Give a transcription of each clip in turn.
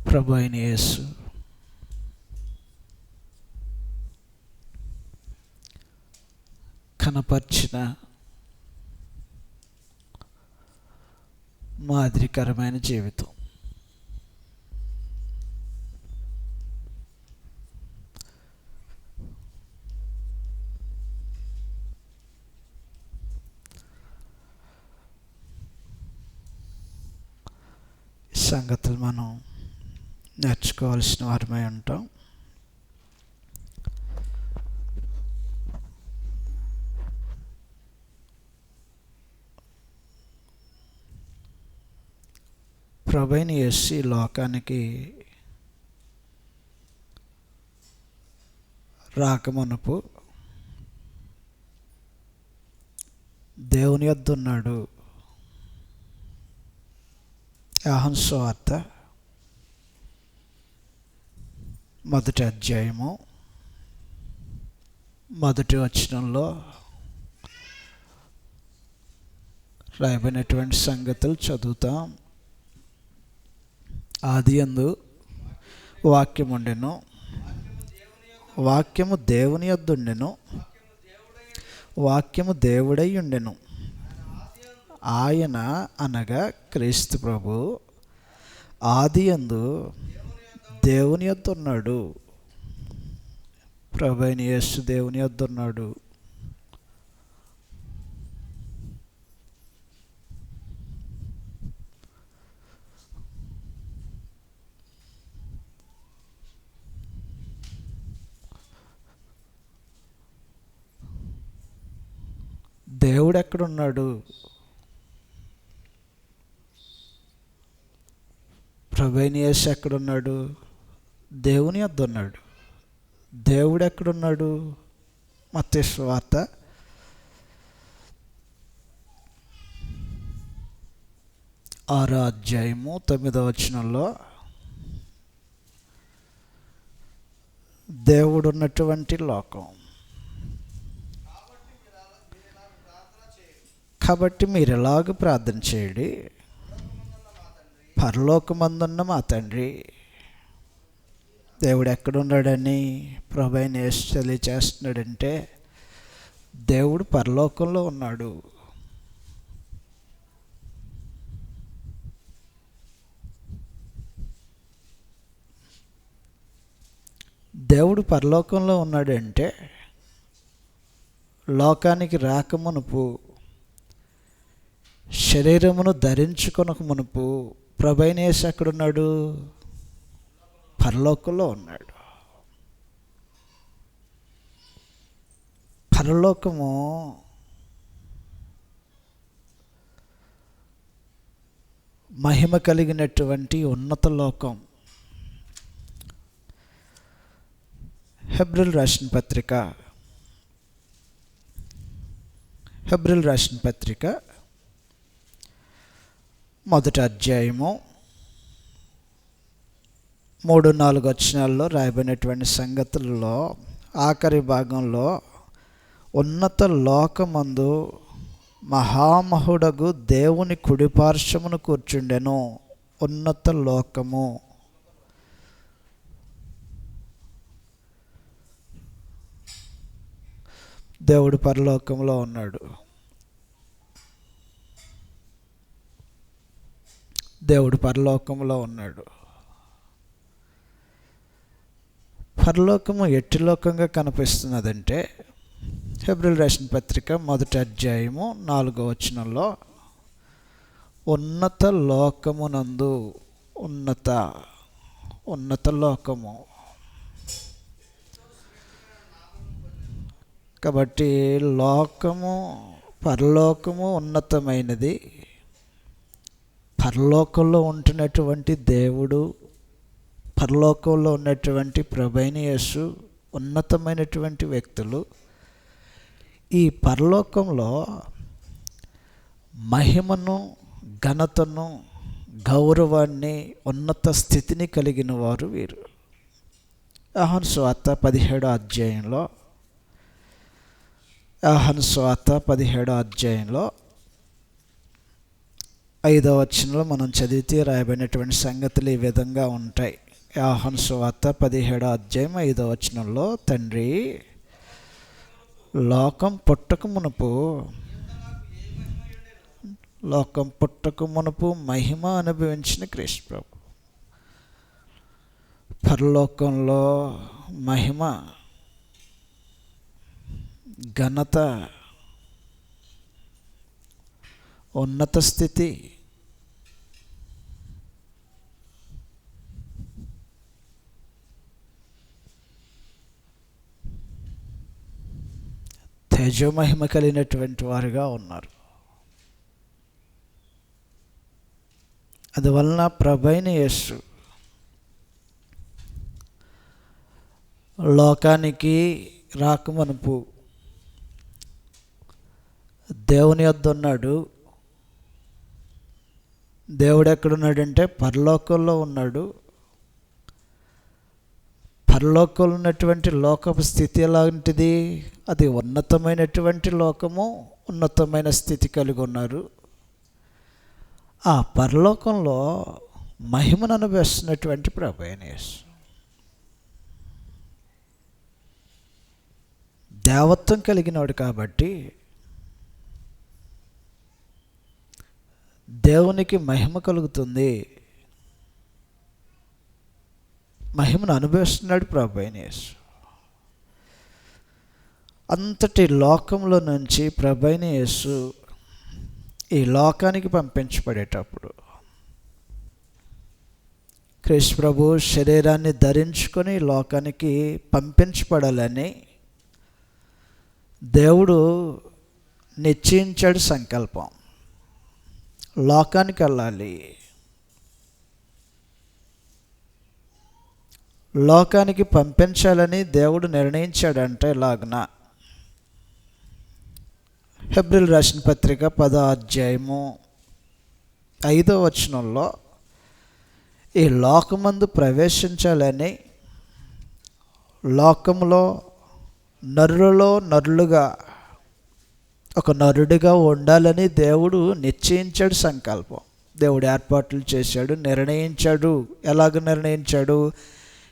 ప్రభు అయిన యేసు కనపర్చిన మాదిరికరమైన జీవితం. ఈ సంగతులు మనం నేర్చుకోవాల్సిన వారమై ఉంటాం. ప్రభువైన యేసు ఈ లోకానికి రాకమునుపు దేవుని యొద్ద ఉన్నాడు. యోహాను సువార్త 1వ అధ్యాయము 1వ వచనంలో రాయబడినటువంటి సంగతులు చదువుతాం. ఆదియందు వాక్యము ఉండెను, వాక్యము దేవుని యొద్ద ఉండెను, వాక్యము దేవుడై ఉండెను. ఆయన అనగా క్రీస్తు ప్రభు ఆదియందు దేవుని యొద్ద ఉన్నాడు. ప్రభువైన యేసు దేవుని యొద్ద ఉన్నాడు. దేవుడు ఎక్కడున్నాడు? ప్రభువైన యేసు ఎక్కడున్నాడు? దేవుని యొద్ద ఉన్నాడు. దేవుడు ఎక్కడున్నాడు? మత్తయి సువార్త 6వ అధ్యాయము 9వ వచనంలో దేవుడు ఉన్నటువంటి లోకం. కాబట్టి మీరు ఎలాగ ప్రార్థన చేయండి, పరలోకమందున్న మా తండ్రి. దేవుడు ఎక్కడున్నాడని ప్రభువైన యేసు తెలియచేస్తున్నాడంటే దేవుడు పరలోకంలో ఉన్నాడు. దేవుడు పరలోకంలో ఉన్నాడంటే లోకానికి రాకమునుపు, శరీరమును ధరించుకొనక మునుపు ప్రభువైన యేసు ఎక్కడున్నాడు? పరలోకంలో ఉన్నాడు. పరలోకము మహిమ కలిగినటువంటి ఉన్నత లోకం. హెబ్రీయులకు రాసిన పత్రిక 1వ అధ్యాయము 3-4 వచనాల్లో రాయబడినటువంటి సంగతులలో ఆఖరి భాగంలో ఉన్నత లోకమందు మహామహుడగు దేవుని కుడిపార్శ్వమున కూర్చుండెను. ఉన్నత లోకము. దేవుడు పరలోకంలో ఉన్నాడు. దేవుడు పరలోకంలో ఉన్నాడు. పరలోకము ఎట్టి లోకంగా కనిపిస్తున్నదంటే హెబ్రీయులకు రాసిన పత్రిక 1వ అధ్యాయము 4వ వచనంలో ఉన్నత లోకమునందు ఉన్నత లోకము. కాబట్టి లోకము, పరలోకము ఉన్నతమైనది. పరలోకంలో ఉంటున్నటువంటి దేవుడు, పరలోకంలో ఉన్నటువంటి ప్రభువైన యేసు ఉన్నతమైనటువంటి వ్యక్తులు. ఈ పరలోకంలో మహిమను, ఘనతను, గౌరవాన్ని, ఉన్నత స్థితిని కలిగిన వారు వీరు. యోహాను సువార్త 17వ అధ్యాయంలో యోహాను సువార్త 17వ అధ్యాయంలో 5వ వచనంలో మనం చదివితే రాయబడినటువంటి సంగతులు ఈ విధంగా ఉంటాయి. యోహాను సువార్త 17వ అధ్యాయం 5వ వచనంలో, తండ్రి లోకం పుట్టక మునుపు మహిమ అనుభవించిన క్రీస్తు ప్రభు పరలోకంలో మహిమ, ఘనత, ఉన్నత స్థితి, తేజోమహిమ కలిగినటువంటి వారుగా ఉన్నారు. అందువలన ప్రభువైన యేసు లోకానికి రాకమునుపు దేవుని యొద్ద ఉన్నాడు. దేవుడు ఎక్కడున్నాడంటే పరలోకంలో ఉన్నాడు. పరలోకంలో ఉన్నటువంటి లోకపు స్థితి ఎలాంటిది? అది ఉన్నతమైనటువంటి లోకము, ఉన్నతమైన స్థితి కలిగి ఉన్నారు. ఆ పరలోకంలో మహిమను అనుభవిస్తున్నటువంటి ప్రభువైన యేసు దేవత్వం కలిగినవాడు కాబట్టి దేవునికి మహిమ కలుగుతుంది. మహిమను అనుభవిస్తున్నాడు ప్రభువైన యేసు. అంతటి లోకంలో నుంచి ప్రభువైన యేసు ఈ లోకానికి పంపించబడేటప్పుడు క్రీస్తు ప్రభు శరీరాన్ని ధరించుకొని ఈ లోకానికి పంపించబడాలని దేవుడు నిశ్చయించాడు సంకల్పం. లోకానికి వెళ్ళాలి, లోకానికి పంపించాలని దేవుడు నిర్ణయించాడంటే ఇలాగున. హెబ్రీయులకు రాసిన పత్రిక 10వ అధ్యాయము 5వ వచనంలో, ఈ లోకమందు ప్రవేశించాలని, లోకంలో నరులలో నరులుగా ఒక నరుడిగా ఉండాలని దేవుడు నిశ్చయించాడు సంకల్పం. దేవుడు ఏర్పాట్లు చేశాడు, నిర్ణయించాడు. ఎలాగ నిర్ణయించాడు?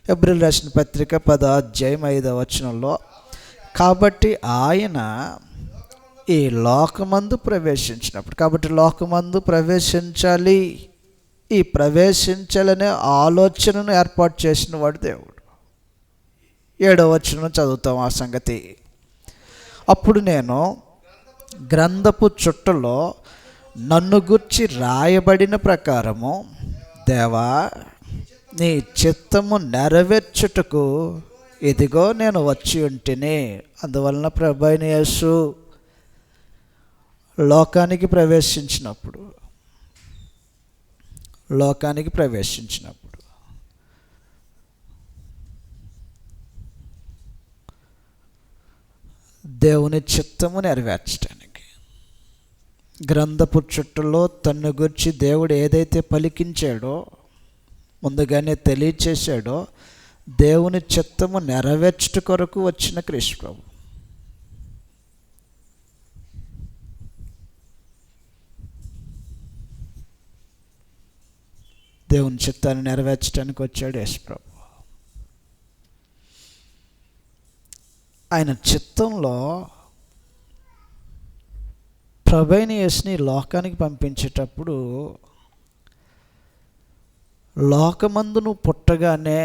హెబ్రీయులకు రాసిన పత్రిక 10వ అధ్యాయం 5వ వచనంలో, కాబట్టి ఆయన ఈ లోకమందు ప్రవేశించినప్పుడు, కాబట్టి లోకమందు ప్రవేశించాలి, ఈ ప్రవేశించాలనే ఆలోచనను ఏర్పాటు చేసిన వాడు దేవుడు. 7వ వచనం చదువుతాం ఆ సంగతి. అప్పుడు నేను గ్రంథపు చుట్టలో నన్ను గూర్చి రాయబడిన ప్రకారము, దేవా నీ చిత్తము నెరవేర్చుటకు ఇదిగో నేను వచ్చి ఉంటిని. అందువలన ప్రభువైన యేసు లోకానికి ప్రవేశించినప్పుడు దేవుని చిత్తము నెరవేర్చడానికి, గ్రంథపు చుట్టలో తన్ను గురించి దేవుడు ఏదైతే పలికించాడో, ముందుగానే తెలియచేశాడో, దేవుని చిత్తము నెరవేర్చుట కొరకు వచ్చిన క్రీస్తు ప్రభు. దేవుని చిత్తాన్ని నెరవేర్చడానికి వచ్చాడు యేసు ప్రభు. ఆయన చిత్తంలో ప్రభువైన యేసుని లోకానికి పంపించేటప్పుడు, లోకమందు నువ్వు పుట్టగానే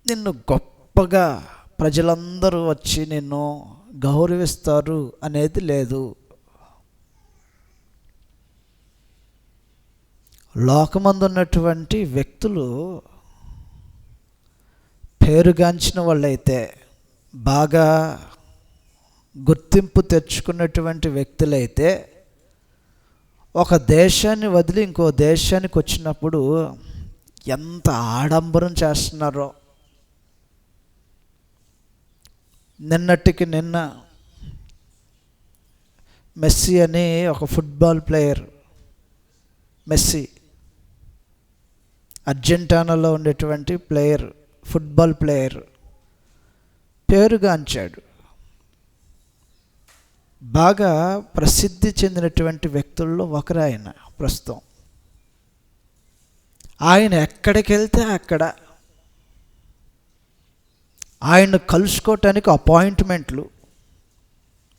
నిన్ను గొప్పగా ప్రజలందరూ వచ్చి నిన్ను గౌరవిస్తారు అనేది లేదు. లోకమందు ఉన్నటువంటి వ్యక్తులు పేరుగాంచిన వాళ్ళైతే, బాగా గుర్తింపు తెచ్చుకున్నటువంటి వ్యక్తులైతే, ఒక దేశాన్ని వదిలి ఇంకో దేశానికి వచ్చినప్పుడు ఎంత ఆడంబరం చేస్తున్నారో. నిన్నటికి నిన్న మెస్సీ అని ఒక ఫుట్బాల్ ప్లేయర్, మెస్సీ అర్జెంటీనాలో ఉండేటువంటి ప్లేయర్, ఫుట్బాల్ ప్లేయర్ పేరుగాంచాడు. బాగా ప్రసిద్ధి చెందినటువంటి వ్యక్తుల్లో ఒకరు ఆయన. ప్రస్తుతం ఆయన ఎక్కడికి వెళ్తే అక్కడ ఆయన కలుసుకోవటానికి అపాయింట్మెంట్లు,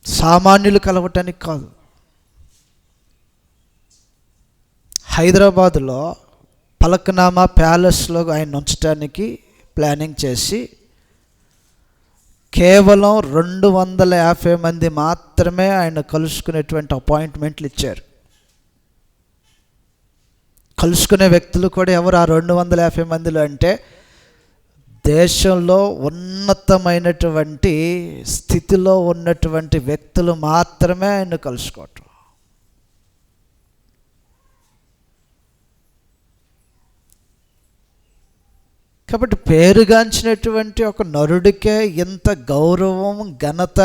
సామాన్యులు కలవటానికి కాదు. హైదరాబాదులో పలక్నామా ప్యాలెస్లో ఆయన ఉంచడానికి ప్లానింగ్ చేసి కేవలం 250 మంది మాత్రమే ఆయన కలుసుకునేటువంటి అపాయింట్మెంట్లు ఇచ్చారు. కలుసుకునే వ్యక్తులు కూడా ఎవరు ఆ 250 మందిలో అంటే దేశంలో ఉన్నతమైనటువంటి స్థితిలో ఉన్నటువంటి వ్యక్తులు మాత్రమే ఆయన కలుసుకోవటం. కాబట్టి పేరుగాంచినటువంటి ఒక నరుడికే ఇంత గౌరవం, ఘనత.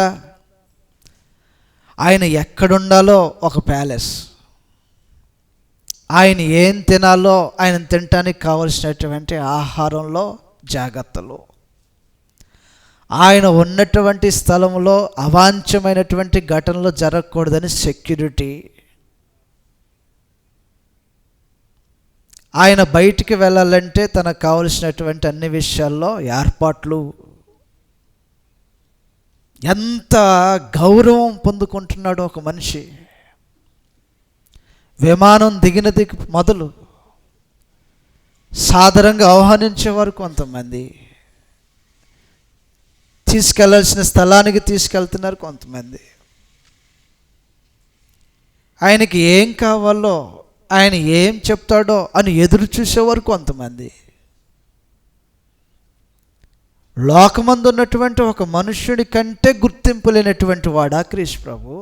ఆయన ఎక్కడుండాలో ఒక ప్యాలెస్, ఆయన ఏం తినాలో ఆయన తినటానికి కావలసినటువంటి ఆహారంలో జాగ్రత్తలు, ఆయన ఉన్నటువంటి స్థలంలో అవాంఛమైనటువంటి ఘటనలు జరగకూడదని సెక్యూరిటీ, ఆయన బయటికి వెళ్ళాలంటే తనకు కావలసినటువంటి అన్ని విషయాల్లో ఏర్పాట్లు. ఎంత గౌరవం పొందుకుంటున్నాడో ఒక మనిషి. విమానం దిగినది మొదలు సాదరంగా ఆహ్వానించేవారు కొంతమంది, తీసుకెళ్లాల్సిన స్థలానికి తీసుకెళ్తున్నారు కొంతమంది, ఆయనకి ఏం కావాలో, ఆయన ఏం చెప్తాడో అని ఎదురు చూసేవారు కొంతమంది. లోకమందు ఉన్నటువంటి ఒక మనుష్యుడి కంటే గుర్తింపు లేనటువంటి వాడా క్రీస్తు ప్రభు?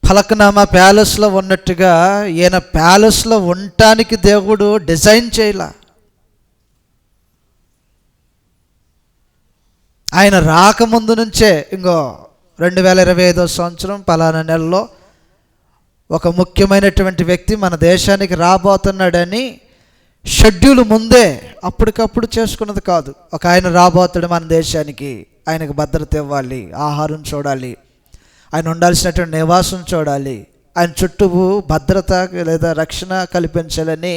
ఫలక్నామా ప్యాలెస్లో ఉన్నట్టుగా ఈయన ప్యాలెస్లో ఉండటానికి దేవుడు డిజైన్ చేయలా. ఆయన రాకముందు నుంచే 2025 సంవత్సరం పలానా నెలలో ఒక ముఖ్యమైనటువంటి వ్యక్తి మన దేశానికి రాబోతున్నాడని షెడ్యూల్ ముందే అప్పటికప్పుడు చేసుకున్నది కాదు. ఒక ఆయన రాబోతాడు మన దేశానికి, ఆయనకు భద్రత ఇవ్వాలి, ఆహారం చూడాలి, ఆయన ఉండాల్సినటువంటి నివాసం చూడాలి, ఆయన చుట్టూ భద్రత లేదా రక్షణ కల్పించాలని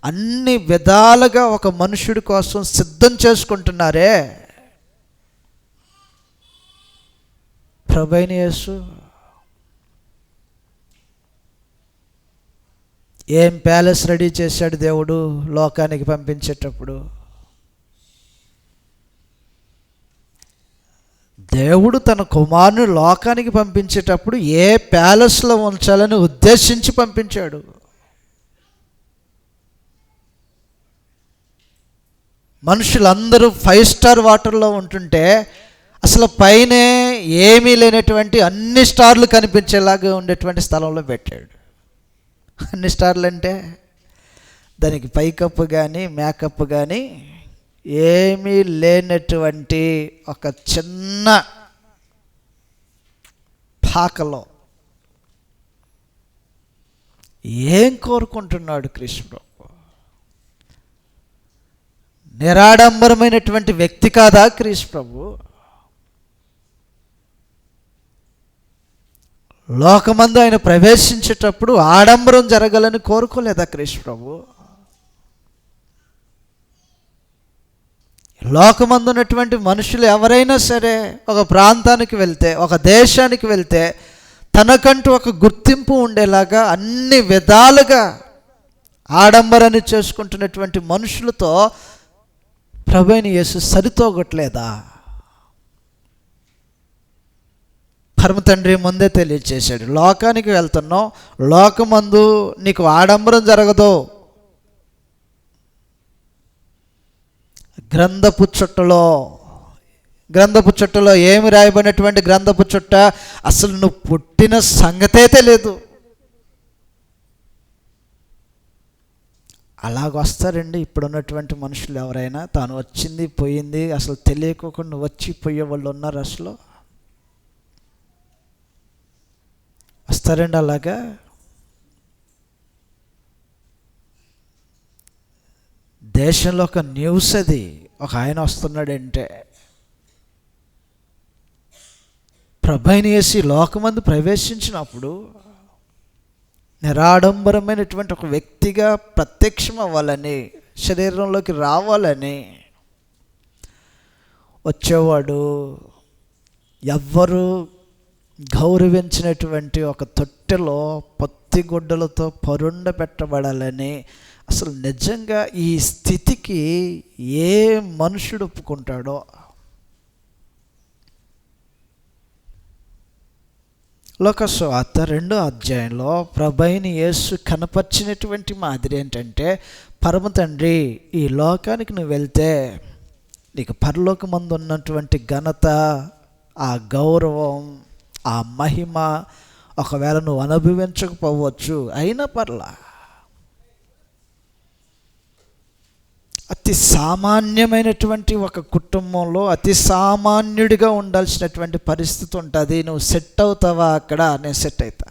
అన్ని విధాలుగా ఒక మనుషుడి కోసం సిద్ధం చేసుకుంటున్నారే. ప్రభువైన యేసు ఏం ప్యాలెస్ రెడీ చేశాడు దేవుడు లోకానికి పంపించేటప్పుడు. దేవుడు తన కుమారుని లోకానికి పంపించేటప్పుడు ఏ ప్యాలెస్లో ఉంచాలని ఉద్దేశించి పంపించాడు. మనుషులందరూ 5 స్టార్ హోటల్లో ఉంటుంటే అసలు పైనే ఏమీ లేనటువంటి అన్ని స్టార్లు కనిపించేలాగా ఉండేటువంటి స్థలంలో పెట్టాడు. అన్ని స్టార్లు అంటే దానికి పైకప్పు కానీ మేకప్ కానీ ఏమీ లేనటువంటి ఒక చిన్న పాకలో ఏం కోరుకుంటున్నాడు కృష్ణుడు? నిరాడంబరమైనటువంటి వ్యక్తి కాదా క్రీస్తు ప్రభు? లోకమందు ఆయన ప్రవేశించేటప్పుడు ఆడంబరం జరగాలని కోరుకోలేదా క్రీస్తు ప్రభు? లోకమందు ఉన్నటువంటి మనుషులు ఎవరైనా సరే ఒక ప్రాంతానికి వెళ్తే, ఒక దేశానికి వెళ్తే తనకంటూ ఒక గుర్తింపు ఉండేలాగా అన్ని విధాలుగా ఆడంబరాన్ని చేసుకుంటున్నటువంటి మనుషులతో ప్రభువైన యేసు సరితూగట్లేదా? పరమ తండ్రి ముందే తెలియచేశాడు, లోకానికి వెళ్తున్నావు, లోకమందు నీకు ఆడంబరం జరగదు. గ్రంథపు చుట్టలో ఏమి రాయబడినటువంటి గ్రంథపు చుట్ట? అసలు నువ్వు పుట్టిన సంగతే తెలియదు. అలాగొస్తారండి ఇప్పుడున్నటువంటి మనుషులు. ఎవరైనా తాను వచ్చింది పోయింది అసలు తెలియకోకుండా వచ్చి పోయే వాళ్ళు ఉన్నారు. అసలు వస్తారండి అలాగా. దేశంలో ఒక న్యూస్, అది ఒక ఆయన వస్తున్నాడంటే ప్రభువైన యేసు ఈ లోకమందు ప్రవేశించినప్పుడు నిరాడంబరమైనటువంటి ఒక వ్యక్తిగా ప్రత్యక్షం అవ్వాలని, శరీరంలోకి రావాలని వచ్చేవాడు. ఎవ్వరూ గౌరవించినటువంటి ఒక తొట్టెలో పత్తి గుడ్డలతో పరుండ పెట్టబడాలని. అసలు నిజంగా ఈ స్థితికి ఏ మనుషుడు ఒప్పుకుంటాడో? లోకసువార్త 2వ అధ్యాయంలో ప్రభువైన యేసు కనపరిచినటువంటి మాదిరి ఏంటంటే, పరమ తండ్రి, ఈ లోకానికి నువ్వు వెళ్తే నీకు పరలోకమందు ఉన్నటువంటి ఘనత, ఆ గౌరవం, ఆ మహిమ ఒకవేళ నువ్వు అనుభవించకపోవచ్చు, అయినా పర్లా, అతి సామాన్యమైనటువంటి ఒక కుటుంబంలో అతి సామాన్యుడిగా ఉండాల్సినటువంటి పరిస్థితి ఉంటుంది. నువ్వు సెట్ అవుతావా అక్కడ? నేను సెట్ అవుతా,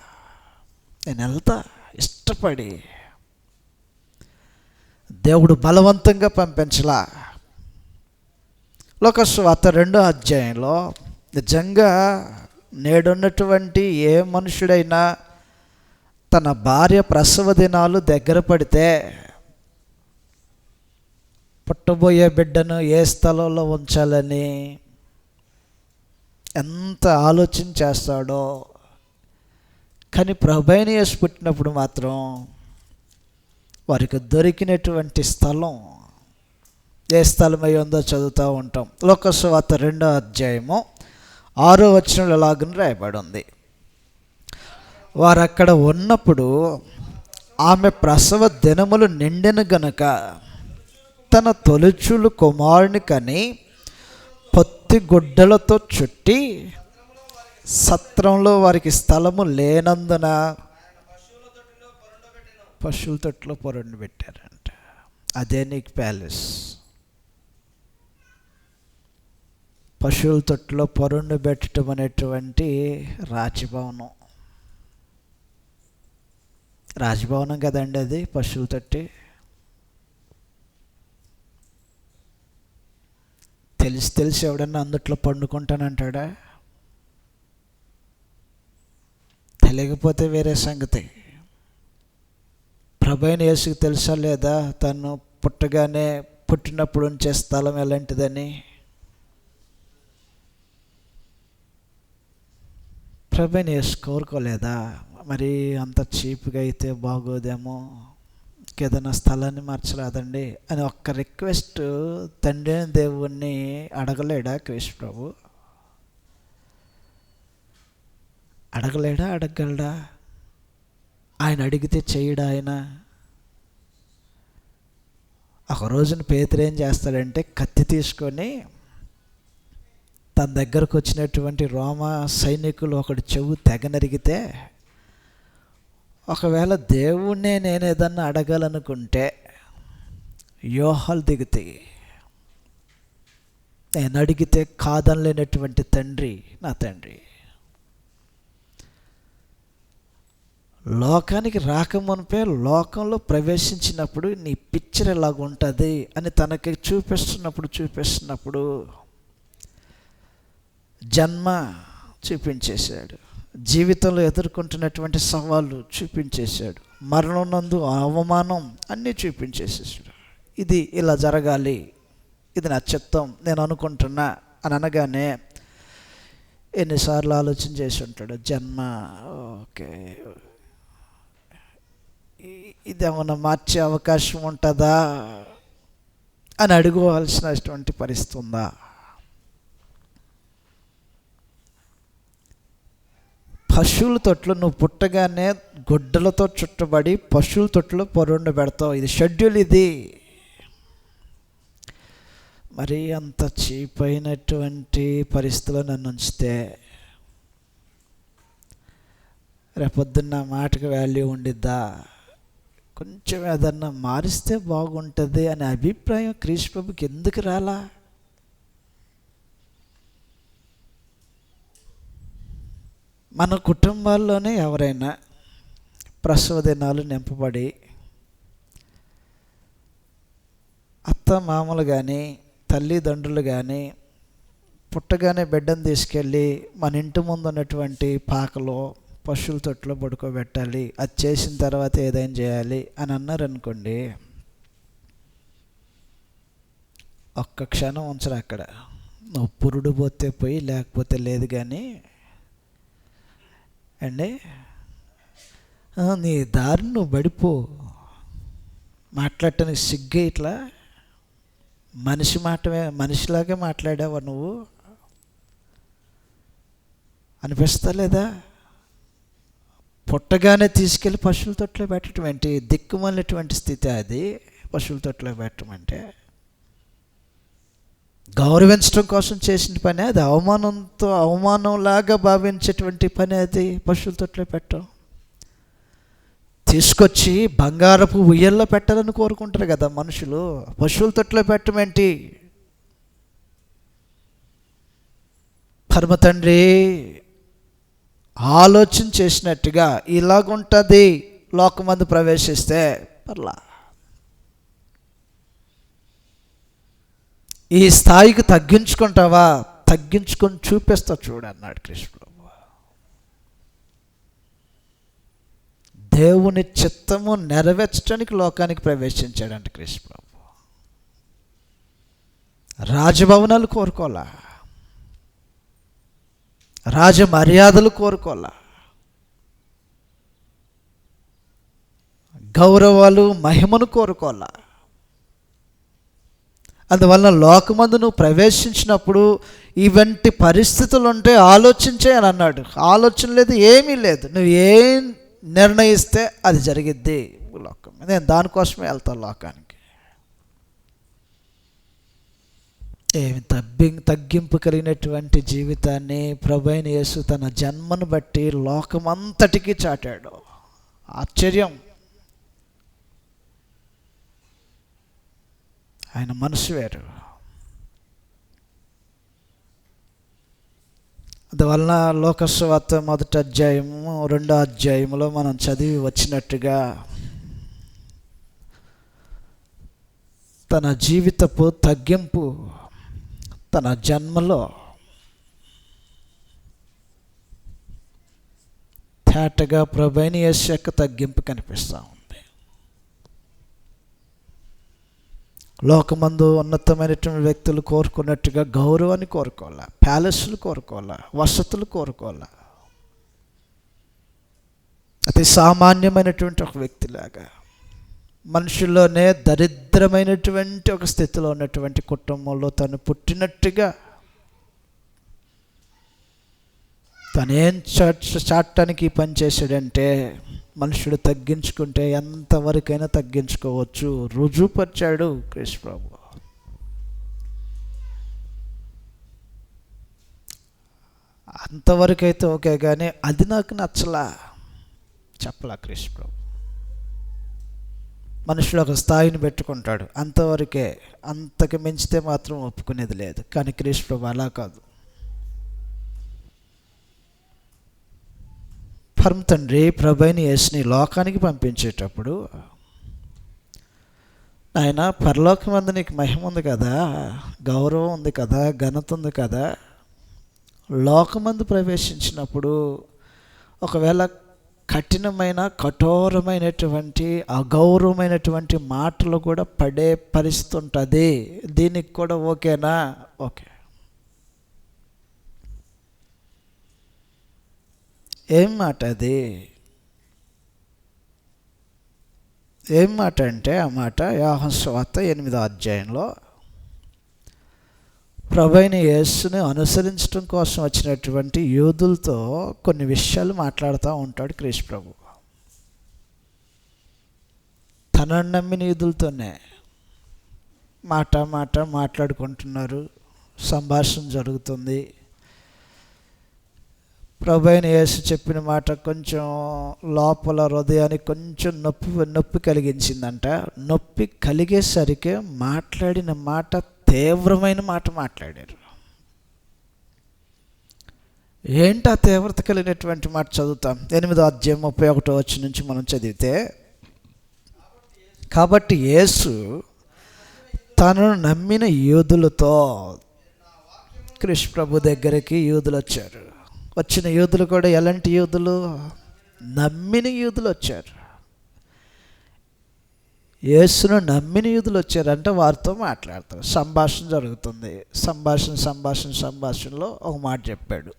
నేను వెళ్తా ఇష్టపడి. దేవుడు బలవంతంగా పంపించలా. లోకసువార్త 2వ అధ్యాయంలో నిజంగా నేడున్నటువంటి ఏ మనుషుడైనా తన భార్య ప్రసవ దినాలు దగ్గర పడితే పుట్టబోయే బిడ్డను ఏ స్థలంలో ఉంచాలని ఎంత ఆలోచన చేస్తాడో. కానీ ప్రభువైన యేసు పుట్టినప్పుడు మాత్రం వారికి దొరికినటువంటి స్థలం ఏ స్థలం అయి ఉందో చదువుతూ ఉంటాం. లోకసువార్త 2వ అధ్యాయము 6వ వచనంలో ఇలాగని రాయబడి ఉంది. వారు అక్కడ ఉన్నప్పుడు ఆమె ప్రసవ దినములు నిండిన గనుక తన తొలిచూలు కుమారుని కని పత్తి గుడ్డలతో చుట్టి సత్రంలో వారికి స్థలము లేనందున పశువుల తొట్టులో పొరండు పెట్టారంట. అదే నీకు ప్యాలెస్. పశువుల తొట్టులో పొరండు పెట్టడం అనేటువంటి రాజభవనం. రాజభవనం కదండి అది, పశువుల తొట్టి. తెలిసి ఎవడన్నా అందుట్లో పండుకుంటానంటాడా? తెలియకపోతే వేరే సంగతి. ప్రభువైన యేసుకు తెలుసా లేదా తను పుట్టినప్పుడు ఉంచే స్థలం ఎలాంటిదని? ప్రభువైన యేసు కోరుకోలేదా? మరి అంత చీప్గా అయితే బాగోదేమో, ఏదైనా స్థలాన్ని మార్చరాదండి అని ఒక్క రిక్వెస్ట్ తండ్రి దేవుణ్ణి అడగలేడా క్రీస్తు ప్రభు? అడగగలడా? ఆయన అడిగితే చేయడా? ఆయన ఒక రోజున పేతురు ఏం చేస్తాడంటే కత్తి తీసుకొని తన దగ్గరకు వచ్చినటువంటి రోమా సైనికులు ఒకటి చెవు తెగ నరిగితే, ఒకవేళ దేవుణ్ణే నేను ఏదన్నా అడగాలనుకుంటే వ్యూహాలు దిగుతాయి. నేను అడిగితే కాదనలేనటువంటి తండ్రి నా తండ్రి. లోకానికి రాకమునిపే లోకంలో ప్రవేశించినప్పుడు నీ పిక్చర్ ఎలాగుంటుంది అని తనకి చూపిస్తున్నప్పుడు జన్మ చూపించేశాడు, జీవితంలో ఎదుర్కొంటున్నటువంటి సవాళ్ళు చూపించేశాడు, మరణం నందు అవమానం అన్నీ చూపించేసేసాడు. ఇది ఇలా జరగాలి, ఇది నా చిత్తం, నేను అనుకుంటున్నా అని అనగానే ఎన్నిసార్లు ఆలోచన చేసి ఉంటాడు. జన్మ ఓకే, ఇదేమన్నా మార్చే అవకాశం ఉంటుందా అని అడుగుకోవాల్సినటువంటి పరిస్థితి ఉందా? పశువుల తొట్లో నువ్వు పుట్టగానే గుడ్డలతో చుట్టబడి పశువుల తొట్లో పొరుండు పెడతావు. ఇది షెడ్యూల్. ఇది మరి అంత చీప్ అయినటువంటి పరిస్థితిలో నన్ను ఉంచితే రేపొద్దున్న మాటకు వాల్యూ ఉండిద్దా? కొంచెం ఏదన్నా మారిస్తే బాగుంటుంది అనే అభిప్రాయం క్రీస్తు ప్రభుకి ఎందుకు రాలా? మన కుటుంబాల్లోనే ఎవరైనా ప్రసవ దినాలు నింపబడి అత్త మామలు కానీ తల్లిదండ్రులు కానీ పుట్టగానే బిడ్డను తీసుకెళ్ళి మన ఇంటి ముందు ఉన్నటువంటి పాకలో పశువుల తొట్టులో పడుకోబెట్టాలి, అది చేసిన తర్వాత ఏదైనా చేయాలి అని అన్నారనుకోండి, ఒక్క క్షణం ఉంచరు అక్కడ. నువ్వు పురుడు పోతే పోయి, లేకపోతే లేదు. కానీ అండి నీ దారి నువ్వు పడిపో, మాట్లాడటానికి సిగ్గే, ఇట్లా మనిషిలాగే మాట్లాడావా నువ్వు అనిపిస్తా లేదా? పుట్టగానే తీసుకెళ్ళి పశువుల తొట్లో పెట్టడం ఏంటి? దిక్కుమనేటువంటి స్థితి అది. పశువుల తొట్లో పెట్టడం అంటే గౌరవించడం కోసం చేసిన పని, అది అవమానంలాగా భావించేటువంటి పని అది. పశువుల తొట్లో పెట్టడం, తీసుకొచ్చి బంగారపు ఉయ్యల్లో పెట్టాలని కోరుకుంటారు కదా మనుషులు. పశువుల తొట్లో పెట్టడం ఏంటి? పరమ తండ్రి ఆలోచన చేసినట్టుగా ఇలాగుంటుంది లోకమందు ప్రవేశిస్తే. పర్లా ఈ స్థాయికి తగ్గించుకుంటావా? తగ్గించుకొని చూపిస్తా చూడన్నాడు కృష్ణుడు. దేవుని చిత్తము నెరవేర్చడానికి లోకానికి ప్రవేశించాడంట కృష్ణుడు. రాజభవనాలు కోరుకోవాలా, రాజ మర్యాదలు కోరుకోవాలా, గౌరవాలు మహిమను కోరుకోవాలా. అందువలన లోకమందు నువ్వు ప్రవేశించినప్పుడు ఇవంటి పరిస్థితులు ఉంటే ఆలోచించే అని అన్నాడు. ఆలోచన లేదు, ఏమీ లేదు. నువ్వు ఏం నిర్ణయిస్తే అది జరిగిద్ది లోకం. నేను దానికోసమే వెళ్తాను లోకానికి. ఏమి తగ్గింపు కలిగినటువంటి జీవితాన్ని ప్రభువైన యేసు తన జన్మను బట్టి లోకమంతటికి చాటాడు. ఆశ్చర్యం. ఆయన మనసు వేరు. అందువలన లోకసువార్త 1వ అధ్యాయము 2వ అధ్యాయంలో మనం చదివి వచ్చినట్టుగా తన జీవితపు తగ్గింపు తన జన్మలో తేటగా ప్రభువైన యేసు యొక్క తగ్గింపు కనిపిస్తూ ఉంది. లోకమందు ఉన్నతమైనటువంటి వ్యక్తులు కోరుకున్నట్టుగా గౌరవాన్ని కోరుకోవాలా, ప్యాలెస్లు కోరుకోవాలా, వసతులు కోరుకోవాలా. అతి సామాన్యమైనటువంటి ఒక వ్యక్తిలాగా మనుషుల్లోనే దరిద్రమైనటువంటి ఒక స్థితిలో ఉన్నటువంటి కుటుంబంలో తను పుట్టినట్టుగా తనేం చాటానికి పనిచేసాడంటే, మనుషుడు తగ్గించుకుంటే ఎంతవరకైనా తగ్గించుకోవచ్చు రుజువుపరిచాడు కృష్ణ ప్రభు. అంతవరకైతే ఓకే, కానీ అది నాకు నచ్చలా చెప్పలా కృష్ణ ప్రభు. మనుషుడు ఒక స్థాయిని పెట్టుకుంటాడు, అంతవరకే, అంతకు మించితే మాత్రం ఒప్పుకునేది లేదు. కానీ కృష్ణ ప్రభు అలా కాదు. పరమ తండ్రి ప్రభువైన యేసుని లోకానికి పంపించేటప్పుడు, ఆయన పరలోకమందు నీకు మహిమ ఉంది కదా, గౌరవం ఉంది కదా, ఘనత ఉంది కదా, లోకమందు ప్రవేశించినప్పుడు ఒకవేళ కఠినమైన కఠోరమైనటువంటి అగౌరవమైనటువంటి మాటలు కూడా పడే పరిస్థితి ఉంటుంది. దీనికి కూడా ఓకేనా? ఓకే. ఏం మాట అది? ఏం మాట అంటే, ఆ మాట యోహాను సువార్త 8వ అధ్యాయంలో ప్రభువైన యేసుని అనుసరించడం కోసం వచ్చినటువంటి యూదులతో కొన్ని విషయాలు మాట్లాడుతూ ఉంటాడు కృష్ణ ప్రభు. తనను నమ్మిన యూదులతోనే మాట మాట్లాడుకుంటున్నారు, సంభాషణ జరుగుతుంది. ప్రభువైన యేసు చెప్పిన మాట కొంచెం లోపల హృదయానికి కొంచెం నొప్పి కలిగించిందంట. నొప్పి కలిగేసరికి మాట్లాడిన మాట తీవ్రమైన మాట మాట్లాడారు. ఏంటి ఆ తీవ్రత కలిగినటువంటి మాట? చదువుతాం. 8వ అధ్యాయం 31వ వచనం నుంచి మనం చదివితే, కాబట్టి యేసు తనను నమ్మిన యూదులతో కృష్ణ ప్రభు దగ్గరికి యూదులు వచ్చారు. వచ్చిన యూదులు కూడా ఎలాంటి యూదులు? నమ్మిన యూదులు వచ్చారు. యేసును నమ్మిన యూదులు వచ్చారంటే వారితో మాట్లాడతారు. సంభాషణ జరుగుతుంది. సంభాషణలో ఒక మాట చెప్పాడు,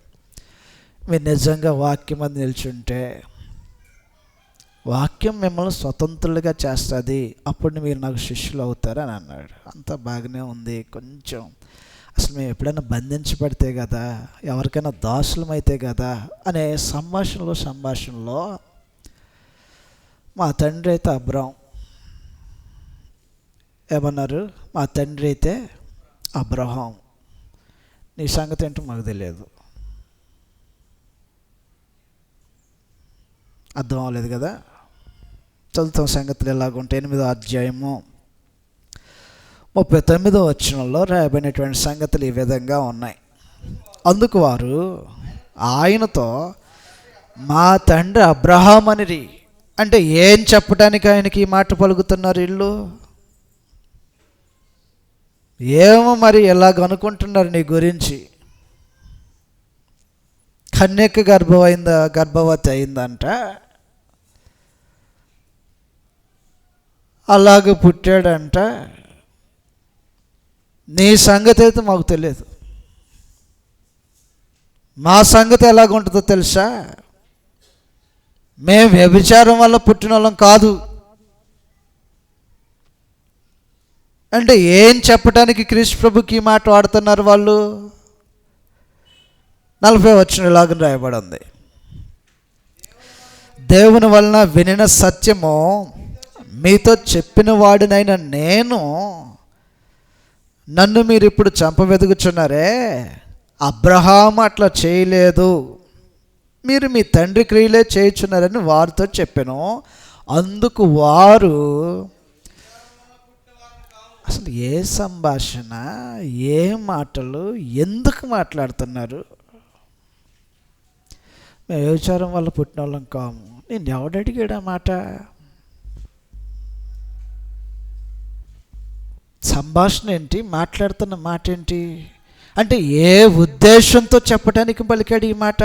మీరు నిజంగా వాక్యం అని నిల్చుంటే వాక్యం మిమ్మల్ని స్వతంత్రులుగా చేస్తుంది, అప్పుడు మీరు నాకు శిష్యులు అవుతారు అని అన్నాడు. అంతా బాగానే ఉంది. కొంచెం అసలు మేము ఎప్పుడైనా బంధించబడితే కదా, ఎవరికైనా దాసులం అయితే కదా అనే సంభాషణలో మా తండ్రి అయితే అబ్రాం ఏమన్నారు? మా తండ్రి అయితే అబ్రహాం. నీ సంగతి ఏంటో మాకు తెలియదు. అర్థం అవ్వలేదు కదా. చదువుతాం సంగతులు ఎలాగుంటే 8వ అధ్యాయము 39వ వచనంలో రాయబడినటువంటి సంగతులు ఈ విధంగా ఉన్నాయి. అందుకు వారు ఆయనతో మా తండ్రి అబ్రహాం అనిరి. అంటే ఏం చెప్పడానికి ఆయనకి ఈ మాట పలుకుతున్నారు వీళ్ళు? ఏమో మరి ఎలాగ అనుకుంటున్నారు నీ గురించి? కన్యక గర్భవతి అయిందంట, అలాగ పుట్టాడంట. నీ సంగతి అయితే మాకు తెలియదు. మా సంగతి ఎలాగుంటుందో తెలుసా? మేము వ్యభిచారం వల్ల పుట్టిన వాళ్ళం కాదు. అంటే ఏం చెప్పడానికి క్రీస్తు ప్రభుకి ఈ మాట వాడుతున్నారు వాళ్ళు? 40వ వచనం ఇలాగ రాయబడి ఉంది, దేవుని వలన వినిన సత్యము మీతో చెప్పిన వాడినైనా నేను, నన్ను మీరు ఇప్పుడు చంపవెదుగుచున్నారే, అబ్రహాం అట్లా చేయలేదు, మీరు మీ తండ్రి క్రియలే చేయుచున్నారని వారితో చెప్పాను. అందుకు వారు అసలు ఏ సంభాషణ, ఏ మాటలు, ఎందుకు మాట్లాడుతున్నారు? మేము వ్యభిచారం వల్ల పుట్టిన వాళ్ళం కాము. నేను ఎవడు అడిగాడు ఆ మాట? సంభాషణ ఏంటి? మాట్లాడుతున్న మాట ఏంటి? అంటే ఏ ఉద్దేశంతో చెప్పడానికి పలికాడు ఈ మాట?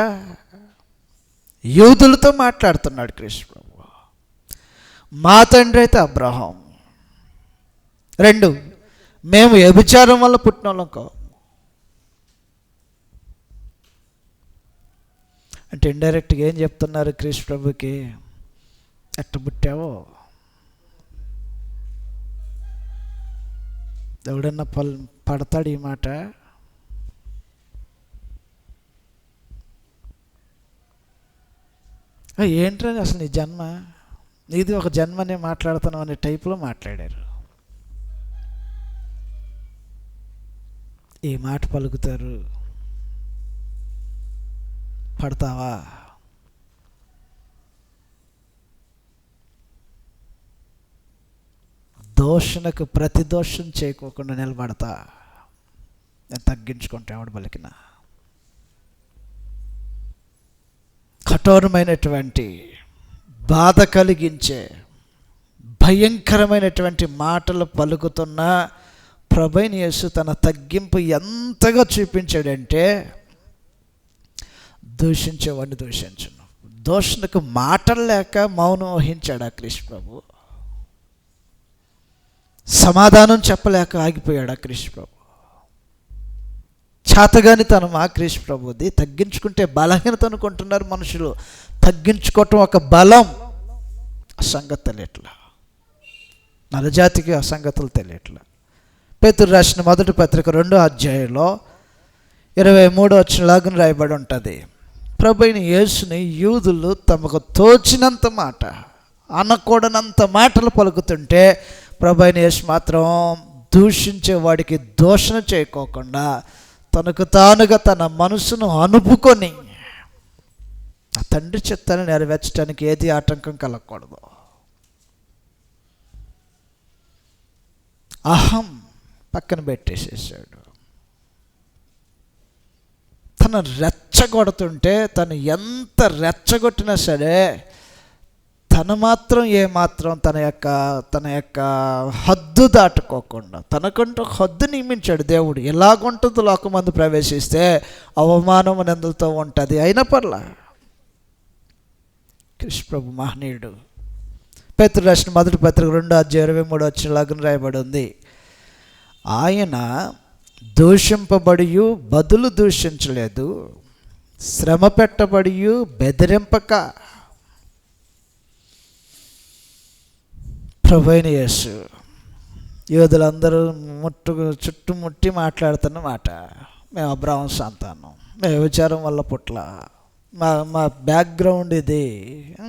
యూదులతో మాట్లాడుతున్నాడు కృష్ణ ప్రభు. మా తండ్రి అయితే అబ్రహాం. 2, మేము వ్యభిచారం వల్ల పుట్టిన వాళ్ళం కావు. అంటే ఇండైరెక్ట్గా ఏం చెప్తున్నారు కృష్ణ ప్రభుకి? ఎట్ట పుట్టావో ఎవడన్నా పడతాడు ఈ మాట? ఏంట్రా అసలు నీ జన్మ, నీది ఒక జన్మనే మాట్లాడుతున్నావు అనే టైపులో మాట్లాడారు. ఈ మాట పలుకుతారు. పడతావా? దోషణకు ప్రతి దోషం చేయకోకుండా నిలబడతా. నేను తగ్గించుకుంటా ఎవడు పలికినా. కఠోరమైనటువంటి, బాధ కలిగించే, భయంకరమైనటువంటి మాటలు పలుకుతున్న ప్రభువైన యేసు తన తగ్గింపు ఎంతగా చూపించాడంటే, దూషించేవాడిని దూషించను. దోషణకు మాటలు లేక మౌనం వహించాడు ఆ కృష్ణ ప్రభు. సమాధానం చెప్పలేక ఆగిపోయాడు ఆ కృష్ణ ప్రభు. చేతగాని తను ఆ కృష్ణ ప్రభుది. తగ్గించుకుంటే బలహీనత అనుకుంటున్నారు మనుషులు. తగ్గించుకోవటం ఒక బలం. అసంగతి తెలియట్లా, నరజాతికి అసంగతులు తెలియట్లా. పేతురు రాసిన మొదటి పత్రిక 2వ అధ్యాయంలో 23వ వచనంలాగా రాయబడి ఉంటుంది, ప్రభువైన యేసుని యూదులు తమకు తోచినంత మాట, అనకూడనంత మాటలు పలుకుతుంటే ప్రభువైన యేసు మాత్రం దూషించే వాడికి దూషణ చేయకోకుండా తనకు తానుగా తన మనసును అనుపుకొని ఆ తండ్రి చిత్తాన్ని నెరవేర్చడానికి ఏది ఆటంకం కలగకూడదు. అహం పక్కన పెట్టేసేసాడు. తను రెచ్చగొడుతుంటే, తను ఎంత రెచ్చగొట్టినా సరే తను మాత్రం ఏమాత్రం తన యొక్క హద్దు దాటుకోకుండా తనకంటూ హద్దు నియమించాడు దేవుడు. ఎలాగుంటుందో లోకమందు ప్రవేశిస్తే అవమానం నిందలతో ఉంటుంది, అయినా పర్లా. కృష్ణ ప్రభు మహనీయుడు. పేతురు రాసిన మొదటి పత్రిక 2:23 రాయబడి ఉంది, ఆయన దూషింపబడి బదులు దూషించలేదు, శ్రమ పెట్టబడి బెదిరింపక. ప్రభువైన యేసు యోధులందరూ చుట్టుముట్టి మాట్లాడుతున్న మాట, మేము అబ్రాహం సంతానం, మేము విచారం వల్ల పుట్ల, మా బ్యాక్గ్రౌండ్ ఇది,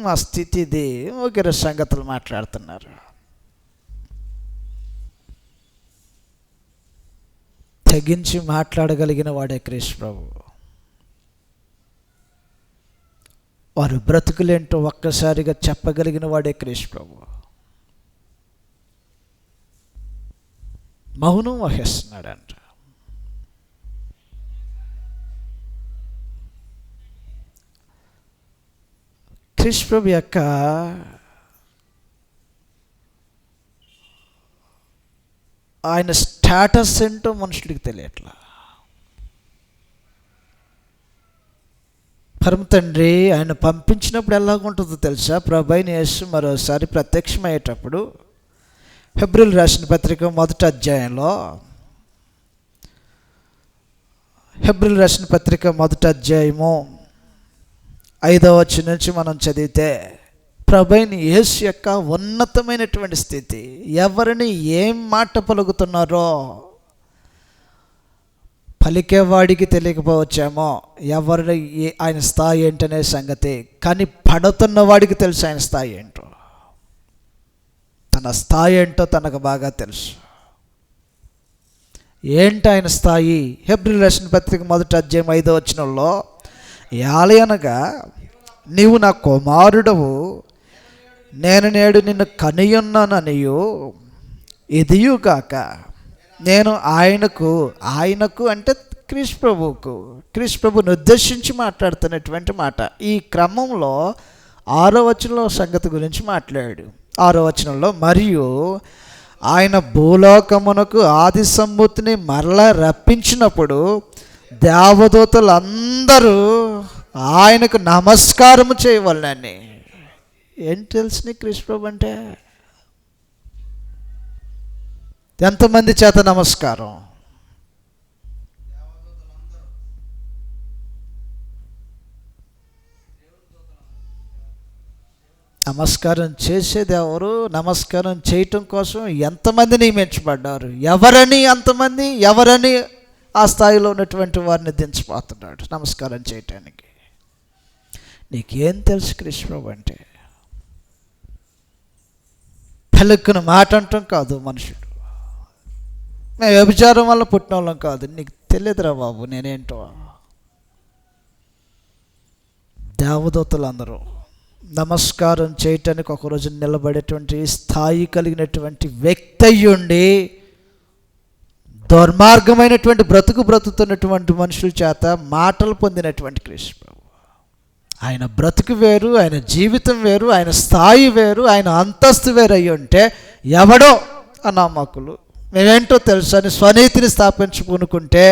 మా స్థితి ఇది, ఒకరి సంగతులు మాట్లాడుతున్నారు. తెగించి మాట్లాడగలిగిన వాడే క్రీస్తు ప్రభు. వారు బ్రతుకులేంటో ఒక్కసారిగా చెప్పగలిగిన వాడే క్రీస్తు ప్రభు. మౌనం వహిస్తున్నాడంట. క్రీస్తు ప్రభు యొక్క ఆయన స్టేటస్ ఏంటో మనుషులకి తెలియట్లా. పరమ తండ్రి ఆయన పంపించినప్పుడు ఎలాగుంటుందో తెలుసా? ప్రభువైన యేసు మరోసారి ప్రత్యక్షమయ్యేటప్పుడు హెబ్రీయులకు రాసిన పత్రిక 1వ అధ్యాయంలో, హెబ్రీయులకు రాసిన పత్రిక 1వ అధ్యాయము 5వ వచనం నుంచి మనం చదివితే, ప్రభువైన యేసు యొక్క ఉన్నతమైనటువంటి స్థితి, ఎవరిని ఏం మాట పలుకుతున్నారో పలికేవాడికి తెలియకపోవచ్చేమో ఎవరిని ఆయన స్థాయి ఏంటనే సంగతి, కానీ పడుతున్న వాడికి తెలుసు ఆయన స్థాయి ఏంటో. తన స్థాయి ఏంటో తనకు బాగా తెలుసు. ఏంటి ఆయన స్థాయి? హెబ్రీయులకు రాసిన పత్రిక 1వ అధ్యాయం 5వ వచనంలో, యాలయనగా నీవు నా కుమారుడవు, నేను నేడు నిన్ను కనియున్నాననియు, ఇదియుగాక నేను ఆయనకు అంటే క్రీస్తు ప్రభువుని ఉద్దేశించి మాట్లాడుతున్నటువంటి మాట. ఈ క్రమంలో 6వ వచనంలో సంగతి గురించి మాట్లాడాడు. 6వ వచనంలో, మరియు ఆయన భూలోకమునకు ఆది సంభూతిని మరలా రప్పించినప్పుడు దేవదూతలందరూ ఆయనకు నమస్కారము చేయవలనని. ఏంటి తెలుసు నీ క్రీస్తు ప్రభు అంటే? ఎంతమంది చేత నమస్కారం? నమస్కారం చేసేది ఎవరు? నమస్కారం చేయటం కోసం ఎంతమంది నియమించబడ్డారు? ఎవరని అంతమంది? ఎవరని ఆ స్థాయిలో ఉన్నటువంటి వారిని దించిపోతున్నాడు నమస్కారం చేయటానికి? నీకేం తెలుసు క్రీస్తు ప్రభు అంటే? పలుకున మాట అంటాం కాదు మనుషుడు. మేము వ్యభిచారం వల్ల పుట్టిన వాళ్ళం కాదు. నీకు తెలియదురా బాబు నేనేంటో. దేవదూతలందరూ నమస్కారం చేయటానికి ఒకరోజు నిలబడేటువంటి స్థాయి కలిగినటువంటి వ్యక్తి అయ్యుండి దుర్మార్గమైనటువంటి బ్రతుకుతున్నటువంటి మనుషుల చేత మాటలు పొందినటువంటి క్రీస్తు ప్రభు. ఆయన బ్రతుకు వేరు, ఆయన జీవితం వేరు, ఆయన స్థాయి వేరు, ఆయన అంతస్తు వేరు అయ్యి ఉంటే ఎవడో అనామకులు మేమేంటో తెలుసు అని స్వనీతిని స్థాపించుకునుకుంటే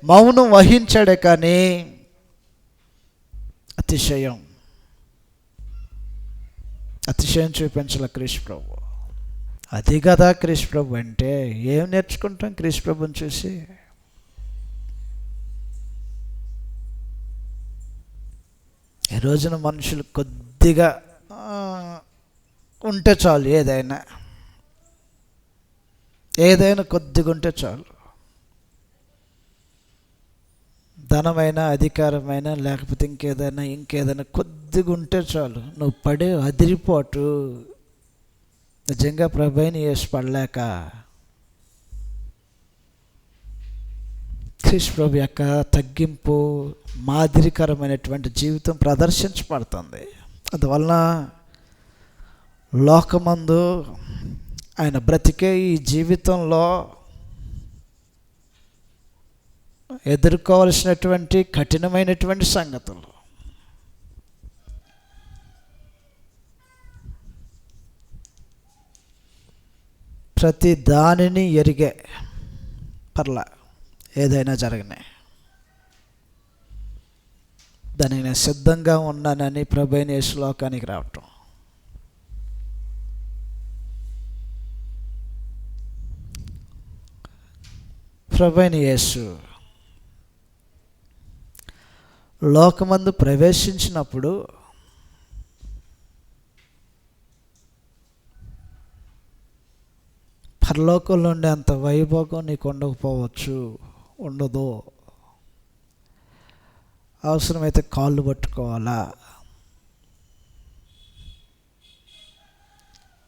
మౌనం వహించాడే కానీ అతిశయం చూపించాల క్రీస్తు ప్రభు. అది కదా క్రీస్తు ప్రభు అంటే. ఏం నేర్చుకుంటాం క్రీస్తు ప్రభుని చూసి? ఈ రోజున మనుషులు కొద్దిగా ఉంటే చాలు, ఏదైనా కొద్దిగా ఉంటే చాలు. ధనమైన, అధికారమైన, లేకపోతే ఇంకేదైనా కొద్దిగా ఉంటే చాలు నువ్వు పడే అదిరిపోటు. నిజంగా ప్రభువైన యేసు పడలేక క్రీస్తు ప్రభు యొక్క తగ్గింపు మాదిరికరమైనటువంటి జీవితం ప్రదర్శించబడుతుంది. అందువలన లోకమందు ఆయన బ్రతికే ఈ జీవితంలో ఎదుర్కోవలసినటువంటి కఠినమైనటువంటి సంగతులు ప్రతి దానిని ఎరిగే, పర్లా ఏదైనా జరగనే, దానికి నేను సిద్ధంగా ఉన్నానని ప్రభువైన యేసు లోకానికి రావటం. ప్రభువైన యేసు లోకమందు ప్రవేశించినప్పుడు పరలోకంలో ఉండే అంత వైభోగం నీకు ఉండకపోవచ్చు, ఉండదు. అవసరమైతే కాళ్ళు పట్టుకోవాలా,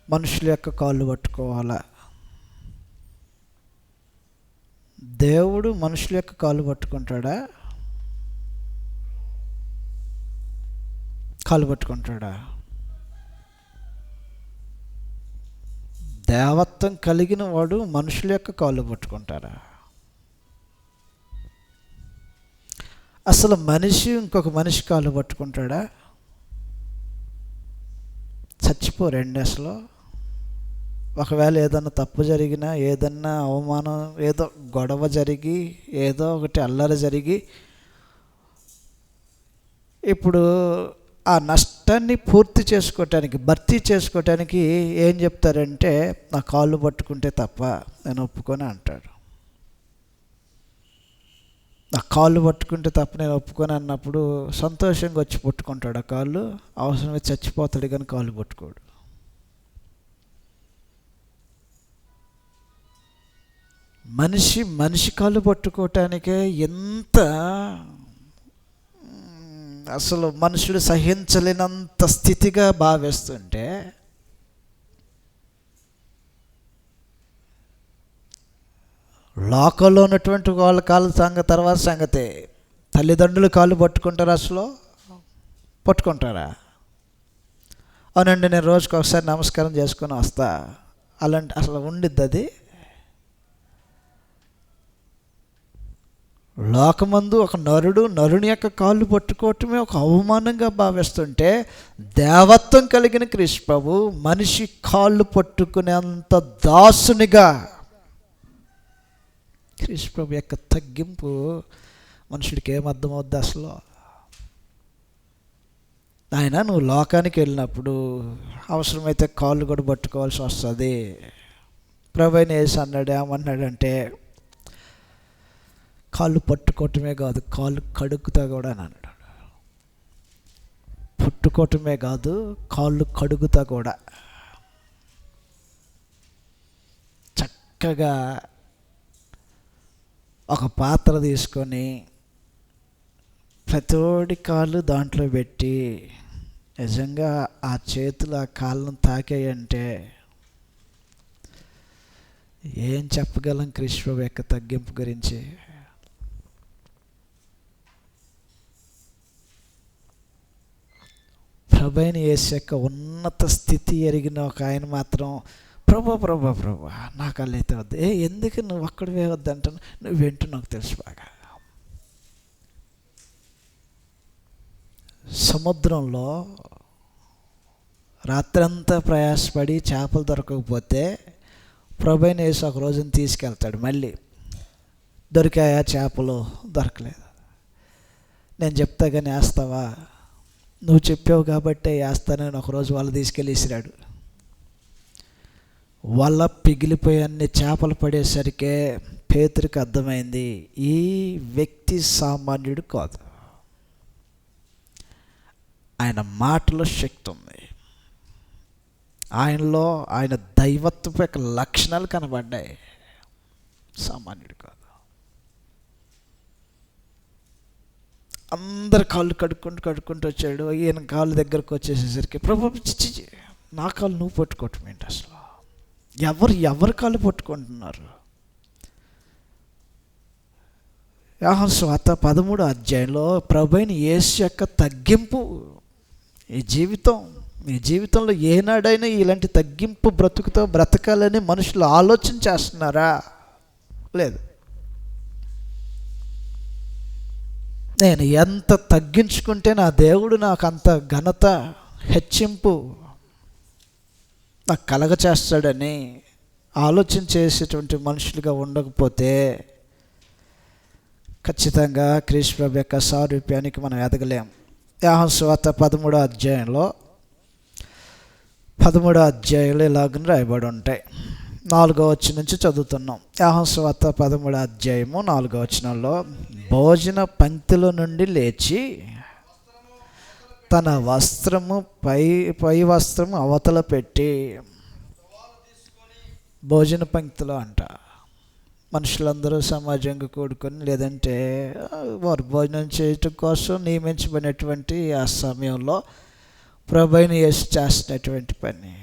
మనుషుల యొక్క కాళ్ళు పట్టుకోవాలా. దేవుడు మనుషుల యొక్క కాళ్ళు పట్టుకుంటాడా? కాళ్ళు పట్టుకుంటాడా? దేవత్వం కలిగిన వాడు మనుషుల యొక్క కాళ్ళు పట్టుకుంటారా? అసలు మనిషి ఇంకొక మనిషి కాళ్ళు పట్టుకుంటాడా? చచ్చిపోరండి అసలు. ఒకవేళ ఏదన్నా తప్పు జరిగినా, ఏదన్నా అవమానం, ఏదో గొడవ జరిగి, ఏదో ఒకటి అల్లరి జరిగి, ఇప్పుడు ఆ నష్టాన్ని పూర్తి చేసుకోవటానికి, భర్తీ చేసుకోవటానికి ఏం చెప్తారంటే, నా కాళ్ళు పట్టుకుంటే తప్ప నేను ఒప్పుకొని అంటాడు. నా కాళ్ళు పట్టుకుంటే తప్ప నేను ఒప్పుకొని అన్నప్పుడు సంతోషంగా వచ్చి పట్టుకుంటాడు ఆ కాళ్ళు. అవసరమే చచ్చిపోతాడు కానీ కాళ్ళు పట్టుకోడు. మనిషి కాళ్ళు పట్టుకోవటానికే ఎంత అసలు మనుషుడు సహించలేనంత స్థితిగా భావిస్తుంటే, లోకంలో ఉన్నటువంటి వాళ్ళ కాళ్ళ తర్వాత సంగతి, తల్లిదండ్రులు కాళ్ళు పట్టుకుంటారా? అసలు పట్టుకుంటారా? అవునండి, నేను రోజుకి ఒకసారి నమస్కారం చేసుకొని వస్తా, అలాంటి అసలు ఉండిద్ది అది? లోకమందు ఒక నరుని యొక్క కాళ్ళు పట్టుకోవటమే ఒక అవమానంగా భావిస్తుంటే, దేవత్వం కలిగిన క్రీస్తు ప్రభు మనిషి కాళ్ళు పట్టుకునేంత దాసునిగా, క్రీస్తు ప్రభు యొక్క తగ్గింపు మనుషుడికి ఏమర్థమవుద్ది అసలు? ఆయన నువ్వు లోకానికి వెళ్ళినప్పుడు అవసరమైతే కాళ్ళు కూడా పట్టుకోవాల్సి వస్తుంది. ప్రభువైన యేసు అన్నాడు, ఏమన్నాడంటే, కాళ్ళు పట్టుకోవటమే కాదు, కాళ్ళు కడుగుతా కూడా అని అన్నాడు. పట్టుకోవటమే కాదు, కాళ్ళు కడుగుతా కూడా. చక్కగా ఒక పాత్ర తీసుకొని ప్రతోడి కాళ్ళు దాంట్లో పెట్టి నిజంగా ఆ చేతులు ఆ కాళ్ళను తాకాయంటే ఏం చెప్పగలం క్రీస్తు ప్రభు యొక్క తగ్గింపు గురించి? ప్రభువైన యేసు యొక్క ఉన్నత స్థితి ఎరిగిన ఒక ఆయన మాత్రం, ప్రభా నా కళ్ళు అయితే వద్దు. ఎందుకు నువ్వు అక్కడివే వద్దంటాను? నువ్వేంటో నాకు తెలుసు బాగా. సముద్రంలో రాత్రంతా ప్రయాసపడి చేపలు దొరకకపోతే ప్రభువైన యేసు ఒక రోజున తీసుకెళ్తాడు. మళ్ళీ దొరికాయా చేపలు? దొరకలేదు. నేను చెప్తా కానీ వేస్తావా? నువ్వు చెప్పావు కాబట్టే వేస్తానని ఒకరోజు వాళ్ళు తీసుకెళ్ళి విసిరాడు. వల పిగిలిపోయి అన్ని చేపలు పడేసరికే పేతురుకి అర్థమైంది, ఈ వ్యక్తి సామాన్యుడు కాదు. ఆయన మాటలో శక్తి ఉంది, ఆయనలో ఆయన దైవత్వపు యొక్క లక్షణాలు కనబడ్డాయి. సామాన్యుడు కాదు. అందరు కాళ్ళు కడుక్కుంటూ వచ్చాడు. ఈయన కాళ్ళ దగ్గరకు వచ్చేసేసరికి, ప్రభు నా కాళ్ళు నువ్వు పట్టుకోవటం ఏంటి అసలు? ఎవరు కాళ్ళు పట్టుకుంటున్నారు? యోహాను సువార్త 13వ అధ్యాయంలో ప్రభువైన యేసు యొక్క తగ్గింపు. ఈ జీవితంలో ఏనాడైనా ఇలాంటి తగ్గింపు బ్రతుకుతో బ్రతకాలని మనుషులు ఆలోచన చేస్తున్నారా? లేదు. నేను ఎంత తగ్గించుకుంటే నా దేవుడు నాకు అంత ఘనత, హెచ్చింపు నాకు కలగ చేస్తాడని ఆలోచన చేసేటువంటి మనుషులుగా ఉండకపోతే ఖచ్చితంగా క్రీస్తు ప్రభు యొక్క సారూప్యానికి మనం ఎదగలేం. యోహాను సువార్త 13వ అధ్యాయంలో ఇలాగని రాయబడి ఉంటాయి. 4వ వచనం నుంచి చదువుతున్నాం. యోహాను సువార్త 13వ అధ్యాయము 4వ వచనంలో, భోజన పంక్తిలో నుండి లేచి తన వస్త్రము పై వస్త్రము అవతల పెట్టి, భోజన పంక్తిలో అంట మనుషులందరూ సమాజంగా కూడుకొని, లేదంటే వారు భోజనం చేయటం కోసం నియమించబడినటువంటి ఆ సమయంలో ప్రభువుని యేసు చేస్తున్నటువంటి పని,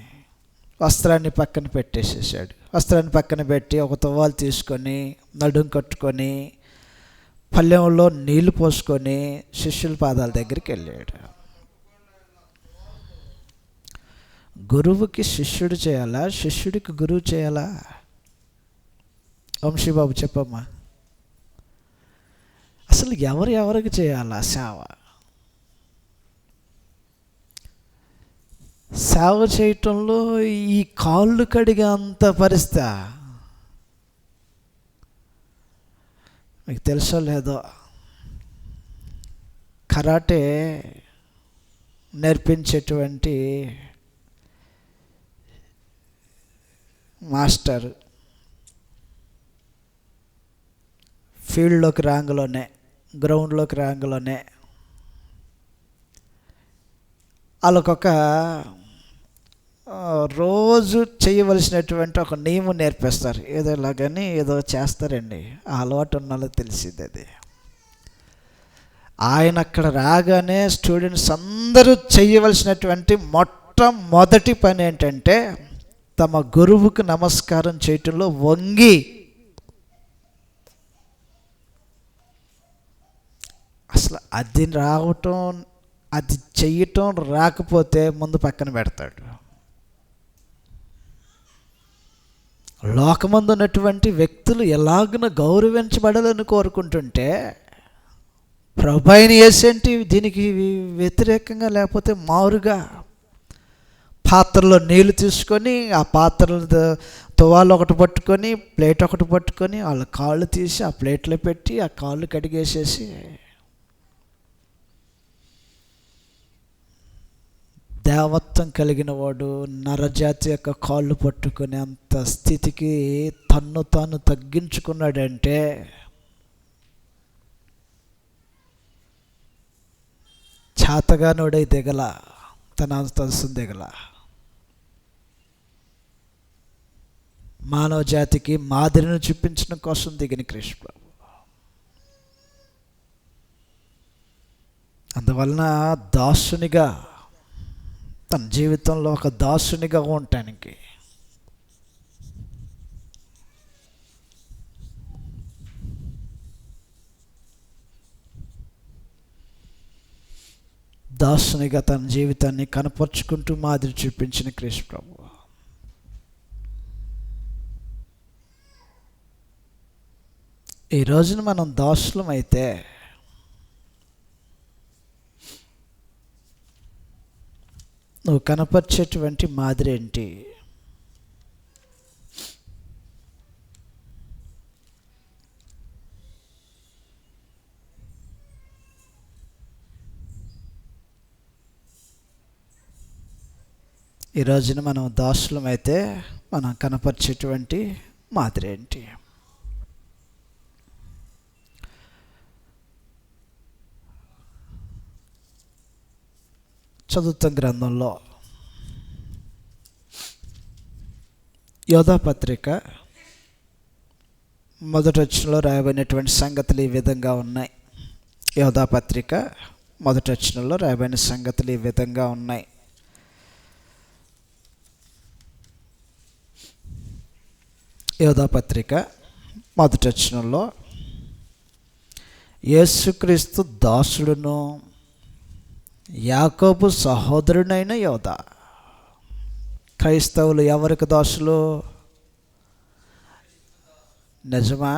వస్త్రాన్ని పక్కన పెట్టేసేసాడు. వస్త్రాన్ని పక్కన పెట్టి ఒక తువ్వాలు తీసుకొని నడుం కట్టుకొని పళ్ళెంలో నీళ్లు పోసుకొని శిష్యుల పాదాల దగ్గరికి వెళ్ళాడు. గురువుకి శిష్యుడు చేయాలా, శిష్యుడికి గురువు చేయాలా? వంశీబాబు చెప్పమ్మా, అసలు ఎవరికి చేయాలా సేవ? సేవ చేయటంలో ఈ కాళ్ళు కడిగే అంత పరిస్థితి మీకు తెలుసో లేదో, కరాటే నేర్పించేటువంటి మాస్టర్ ఫీల్డ్లోకి రాంగ్లోనే, గ్రౌండ్లోకి రాంగ్లోనే వాళ్ళకొక రోజు చేయవలసినటువంటి ఒక నియమం నేర్పిస్తారు. ఏదో ఇలాగని ఏదో చేస్తారండి, ఆ అలవాటు ఉన్న వాళ్ళకి తెలిసింది అది. ఆయన అక్కడ రాగానే స్టూడెంట్స్ అందరూ చేయవలసినటువంటి మొట్టమొదటి పని ఏంటంటే తమ గురువుకు నమస్కారం చేయటంలో వంగి, అసలు అది రావటం, అది చెయ్యటం రాకపోతే ముందు పక్కన పెడతాడు. లోకమందు ఉన్నటువంటి వ్యక్తులు ఎలాగున గౌరవించబడాలని కోరుకుంటుంటే ప్రభువైన యేసేంటి దీనికి వ్యతిరేకంగా, లేకపోతే మారుగా పాత్రలో నీళ్లు తీసుకొని ఆ పాత్రలో తువాలు ఒకటి పట్టుకొని ప్లేట్ ఒకటి పట్టుకొని వాళ్ళ కాళ్ళు తీసి ఆ ప్లేట్లో పెట్టి ఆ కాళ్ళు కడిగేసేసి, దేవత్వం కలిగిన వాడు నరజాతి యొక్క కాళ్ళు పట్టుకునే అంత స్థితికి తన్ను తాను తగ్గించుకున్నాడంటే చేతగానోడై దిగల, తన అంతస్తు దిగల. మానవ జాతికి మాదిరిని చూపించడం కోసం దిగిన కృష్ణ ప్రభు. అందువలన దాసునిగా, తన జీవితంలో ఒక దాసునిగా ఉండటానికి దాసునిగా తన జీవితాన్ని కనపరుచుకుంటూ మాదిరి చూపించిన కృష్ణ ప్రభు. ఈ రోజున మనం దాసులం అయితే నువ్వు కనపరిచేటువంటి మాదిరి ఏంటి? ఈ రోజున మనం దాసులం అయితే మనం కనపరిచేటువంటి మాదిరి ఏంటి? చదువుతాం గ్రంథంలో యోధా పత్రిక 1వ వచనంలో రాయబడినటువంటి సంగతులు ఈ విధంగా ఉన్నాయి. యోధా పత్రిక 1వ వచనంలో రాయబడిన సంగతులు ఈ విధంగా ఉన్నాయి. యోధా పత్రిక 1వ వచనంలో, యేసుక్రీస్తు దాసుడును యాకోబు సహోదరుడైన యోధా. క్రైస్తవులు ఎవరికి దాసులు? నిజమా?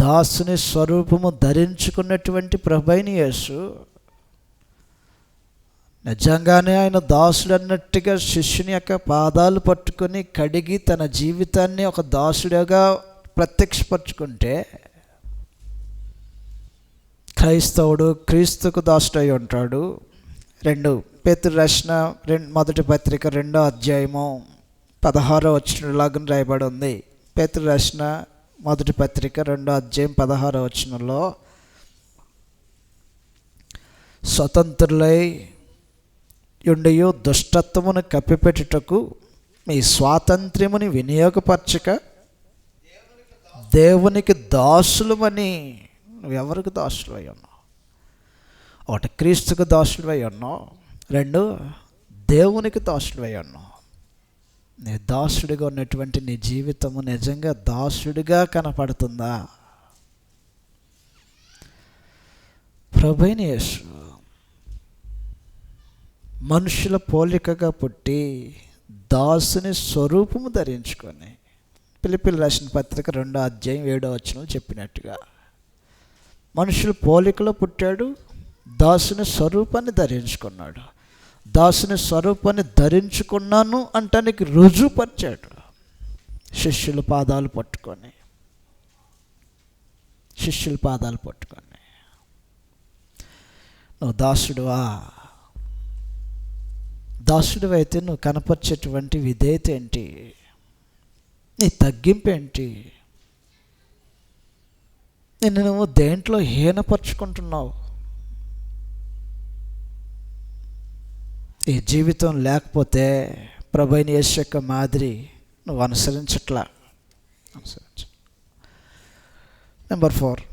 దాసుని స్వరూపము ధరించుకున్నటువంటి ప్రభువైన యేసు నిజంగానే ఆయన దాసుడు అన్నట్టుగా శిష్యుని యొక్క పాదాలు పట్టుకొని కడిగి తన జీవితాన్ని ఒక దాసుడిగా ప్రత్యక్షపరుచుకుంటే క్రైస్తవుడు క్రీస్తుకు దాసుడై ఉంటాడు. 2 పేతురు రాసిన మొదటి పత్రిక 2వ అధ్యాయము 16వ వచనంలాగా రాయబడి ఉంది. పేతురు రాసిన మొదటి పత్రిక 2వ అధ్యాయం 16వ వచనంలో, స్వతంత్రులై యుండియు దుష్టత్వమును కప్పిపెట్టుటకు మీ స్వాతంత్ర్యముని వినియోగపరచక దేవునికి దాసులమని. నువ్వెవరికి దాసులు అయి ఉన్నావు? ఒకటి క్రీస్తుకు దాసులు అయి ఉన్నావు, 2 దేవునికి దాసులు అయి ఉన్నావు. నీ దాసుడిగా ఉన్నటువంటి నీ జీవితము నిజంగా దాసుడిగా కనపడుతుందా? ప్రభువైన యేసు మనుషుల పోలికగా పుట్టి దాసుని స్వరూపము ధరించుకొని, ఫిలిప్పీయులకు రాసిన పత్రిక 2వ అధ్యాయం 7వ వచనం చెప్పినట్టుగా మనుషుల పోలికలో పుట్టాడు, దాసుని స్వరూపాన్ని ధరించుకున్నాడు. దాసుని స్వరూపాన్ని ధరించుకున్నాను అంటానికి రుజువుపరిచాడు. శిష్యుల పాదాలు పట్టుకొని నువ్వు దాసుడువా? దాసుడు అయితే నువ్వు కనపరిచేటువంటి విధేయత ఏంటి? నీ తగ్గింపు ఏంటి? నిన్ను నువ్వు దేంట్లో హీనపరుచుకుంటున్నావు? ఈ జీవితం లేకపోతే ప్రభువైన యేసు యొక్క మాదిరి నువ్వు అనుసరించట్లా. నెంబర్ 4,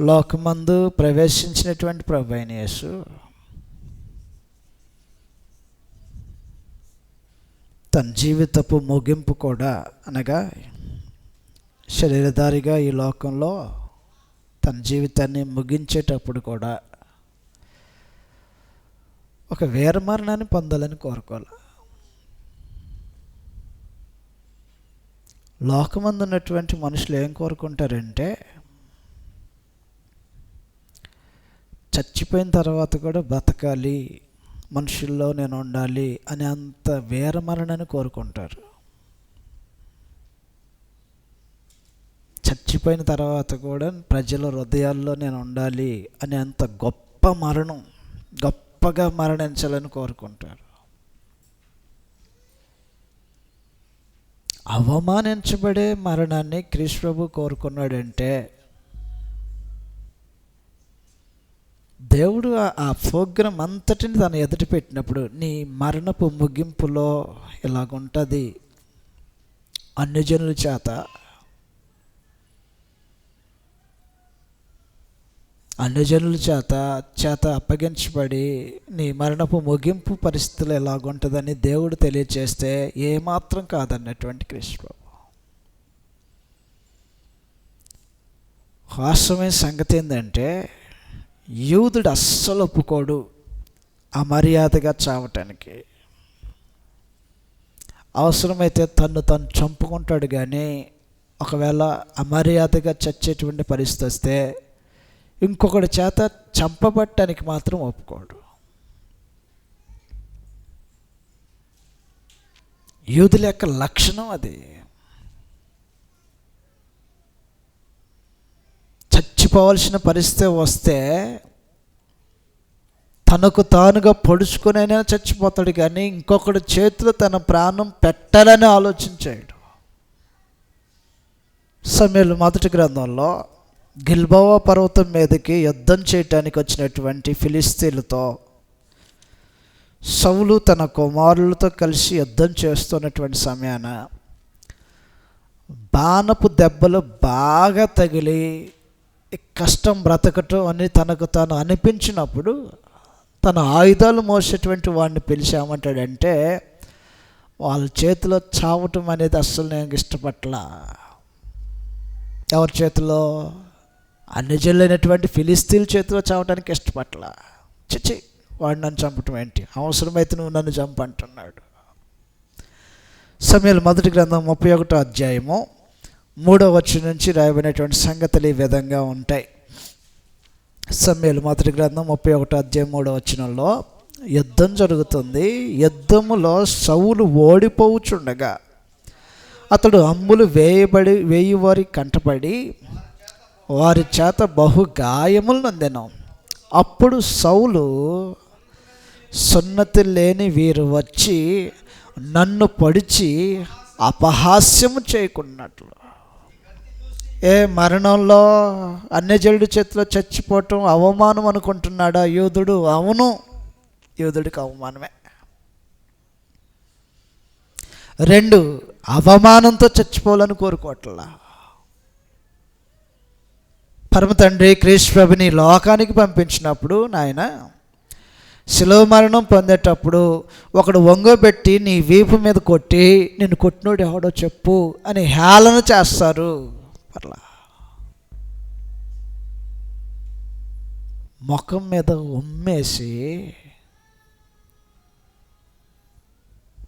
లోకమందు ప్రవేశించినటువంటి ప్రభువైన యేసు తన జీవితపు ముగింపు కూడా, అనగా శరీరధారిగా ఈ లోకంలో తన జీవితాన్ని ముగించేటప్పుడు కూడా ఒక వీరమరణాన్ని పొందాలని కోరుకోవాలి. లోకమందు ఉన్నటువంటి మనుషులు ఏం కోరుకుంటారంటే, చచ్చిపోయిన తర్వాత కూడా బ్రతకాలి, మనుషుల్లో నేను ఉండాలి అని అంత వీరమరణాన్ని కోరుకుంటారు. చచ్చిపోయిన తర్వాత కూడా ప్రజల హృదయాల్లో నేను ఉండాలి అని అంత గొప్ప మరణం, గొప్పగా మరణించాలని కోరుకుంటారు. అవమానించబడే మరణాన్ని క్రీస్తు ప్రభు కోరుకున్నాడంటే, దేవుడు ఆ ప్రోగ్రాం అంతటిని తన ఎదుట పెట్టినప్పుడు, నీ మరణపు ముగింపులో ఇలాగుంటుంది, అన్యజనుల చేత అప్పగించబడి నీ మరణపు ముగింపు పరిస్థితులు ఎలాగుంటుందని దేవుడు తెలియచేస్తే ఏమాత్రం కాదన్నటువంటి క్రీస్తు. వాస్తవమైన సంగతి ఏంటంటే, యూదుడు అస్సలు ఒప్పుకోడు అమర్యాదగా చావటానికి. అవసరమైతే తను చంపుకుంటాడు, కానీ ఒకవేళ అమర్యాదగా చచ్చేటువంటి పరిస్థితి వస్తే ఇంకొకటి చేత చంపబట్టడానికి మాత్రం ఒప్పుకోడు. యూదుల యొక్క లక్షణం అది. చచ్చిపోవాల్సిన పరిస్థితి వస్తే తనకు తానుగా పొడుచుకునైనా చచ్చిపోతాడు, కానీ ఇంకొకటి చేతిలో తన ప్రాణం పెట్టాలని ఆలోచించాడు. సమూయేలు మొదటి గ్రంథంలో గిల్బోవ పర్వతం మీదకి యుద్ధం చేయటానికి వచ్చినటువంటి ఫిలిస్తీన్లతో సౌలు తన కుమారులతో కలిసి యుద్ధం చేస్తున్నటువంటి సమయాన బాణపు దెబ్బలు బాగా తగిలి కష్టం బ్రతకటం అని తనకు తాను అనిపించినప్పుడు తన ఆయుధాలు మోసేటువంటి వాడిని పిలిచామంటాడంటే, వాళ్ళ చేతిలో చావటం అనేది అస్సలు నేను ఇష్టపట్లా. ఎవరి చేతిలో? అన్యజనులైనటువంటి ఫిలిస్తీన్ల చేతిలో చావటానికి ఇష్టపట్ల. చిచ్చి, వాడు నన్ను చంపటం ఏంటి, అవసరమైతే నువ్వు నన్ను చంపంటున్నాడు. సమూయేలు మొదటి గ్రంథం 31వ అధ్యాయము 3వ వచనం నుంచి రాయబడినటువంటి సంగతులు ఈ విధంగా ఉంటాయి. సమూయేలు మొదటి గ్రంథం 31:3 యుద్ధం జరుగుతుంది. యుద్ధములో సౌలు ఓడిపోవుచుండగా అతడు అంబులు వేయువారి కంటపడి వారి చేత బహు గాయములు నొందెను. అప్పుడు సౌలు, సున్నతి లేని వీరు వచ్చి నన్ను పొడిచి అపహాస్యము చేయకున్నట్లు. మరణంలో అన్యజనుడి చేతిలో చచ్చిపోవటం అవమానం అనుకుంటున్నాడా యోధుడు? అవును, యోధుడికి అవమానమే. 2, అవమానంతో చచ్చిపోవాలని కోరుకోవట్లా. పరమ తండ్రి క్రీస్తు ప్రభుని లోకానికి పంపించినప్పుడు నాయన శిలువ మరణం పొందేటప్పుడు ఒకడు వంగబెట్టి నీ వీపు మీద కొట్టి నిన్ను కొట్టినోడు ఎవడో చెప్పు అని హేళన చేస్తారు. అట్లా ముఖం మీద ఉమ్మేసి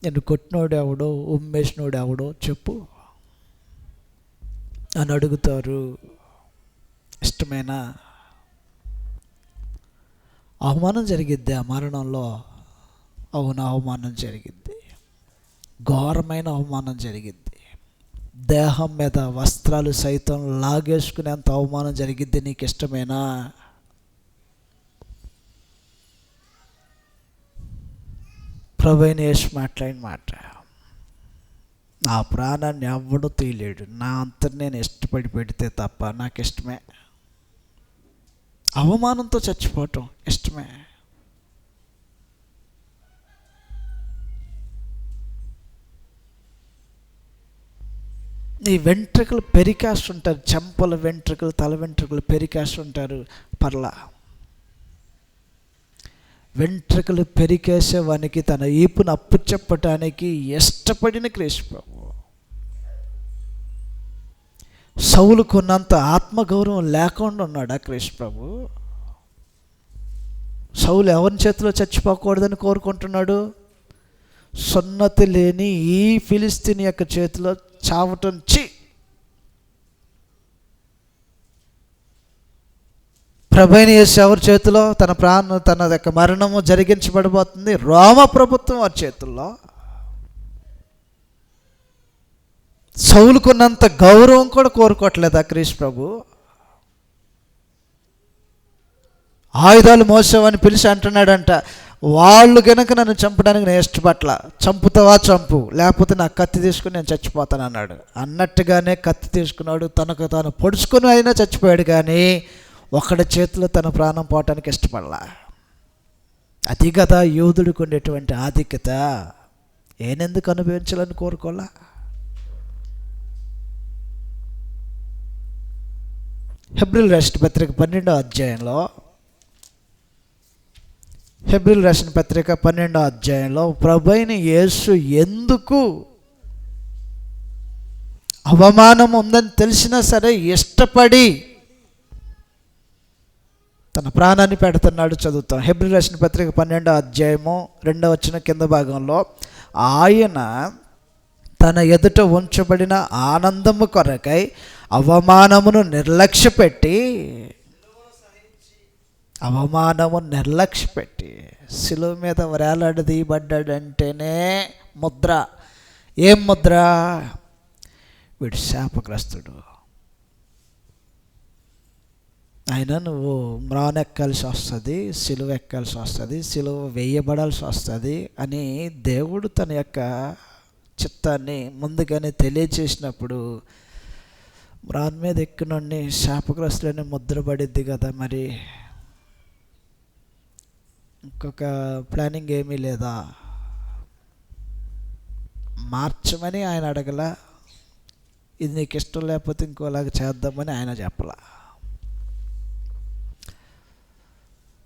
నిన్ను కొట్టినోడు ఎవడో, ఉమ్మేసినోడు ఎవడో చెప్పు అని అడుగుతారు. ఇష్టమైన అవమానం జరిగిద్ది ఆ మరణంలో. అవును, అవమానం జరిగిద్ది, ఘోరమైన అవమానం జరిగిద్ది. దేహం మీద వస్త్రాలు సైతం లాగేసుకునేంత అవమానం జరిగిద్ది. నీకు ఇష్టమేనా? ప్రభువైన యేసు మాట్లాడిన మాట, నా ప్రాణాన్ని ఎవడు తీయలేడు, నా అంతటి నేను ఇష్టపడి పెడితే తప్ప. నాకు ఇష్టమే అవమానంతో చచ్చిపోవటం, ఇష్టమే. ఈ వెంట్రుకలు పెరికేస్తుంటారు, చెంపల వెంట్రుకలు, తల వెంట్రుకలు పెరికేస్తుంటారు. పర్లా వెంట్రుకలు పెరికేసేవానికి తన ఈపును అప్పు చెప్పటానికి ఇష్టపడిన క్రీస్తు ప్రభు. సౌలుకున్నంత ఆత్మగౌరవం లేకుండా ఉన్నాడా క్రీస్తు ప్రభు? సౌలు ఎవరి చేతిలో చచ్చిపోకూడదని కోరుకుంటున్నాడు? సున్నతి లేని ఈ ఫిలిస్తీని యొక్క చేతిలో చావటం ప్రభువైన యేసు ఎవరి చేతిలో తన యొక్క మరణము జరిగించబడబోతుంది? రోమ ప్రభుత్వం వారి చేతుల్లో. సౌలుకున్నంత గౌరవం కూడా కోరుకోవట్లేదా క్రీస్తు ప్రభు? ఆయుధాలు మోసావని పిలిచి అంటున్నాడంట, వాళ్ళు కనుక నన్ను చంపడానికి నేను ఇష్టపట్ల, చంపుతావా చంపు, లేకపోతే నా కత్తి తీసుకుని నేను చచ్చిపోతాను అన్నాడు. అన్నట్టుగానే కత్తి తీసుకున్నాడు, తనకు తాను పొడుచుకుని అయినా చచ్చిపోయాడు. కానీ ఒకడి చేతిలో తన ప్రాణం పోవటానికి ఇష్టపడలా. అది కదా యోధుడికి ఉండేటువంటి ఆధిక్యత. ఏనెందుకు అనుభవించాలని కోరుకోలా? హెబ్రీయులు రాసిన పత్రిక 12వ అధ్యాయంలో హెబ్రీయులు రాసిన పత్రిక 12వ అధ్యాయంలో ప్రభువైన యేసు ఎందుకు అవమానం ఉందని తెలిసినా సరే ఇష్టపడి తన ప్రాణాన్ని పెడుతున్నాడు. చదువుతాం. హెబ్రీయులు రాసిన పత్రిక 12వ అధ్యాయము 2వ వచనం కింద భాగంలో, ఆయన తన ఎదుట ఉంచబడిన ఆనందము కొరకై అవమానమును నిర్లక్ష్యపెట్టి శిలువ మీద వేలాడదీయబడ్డాడంటేనే ముద్ర. ఏం ముద్ర? వీడు శాపగ్రస్తుడు. ఆయన నువ్వు మ్రాన్ ఎక్కాల్సి వస్తుంది, సిలువ ఎక్కాల్సి వస్తుంది, సిలువ వేయబడాల్సి వస్తుంది అని దేవుడు తన యొక్క చిత్తాన్ని ముందుగానే తెలియచేసినప్పుడు మ్రాన్ మీద ఎక్కినోడిని శాపగ్రస్తులని ముద్రపడిద్ది కదా. మరి ఇంకొక ప్లానింగ్ ఏమీ లేదా? మార్చమని ఆయన అడగల, ఇది నీకు ఇష్టం లేకపోతే ఇంకోలాగా చేద్దామని ఆయన చెప్పలా.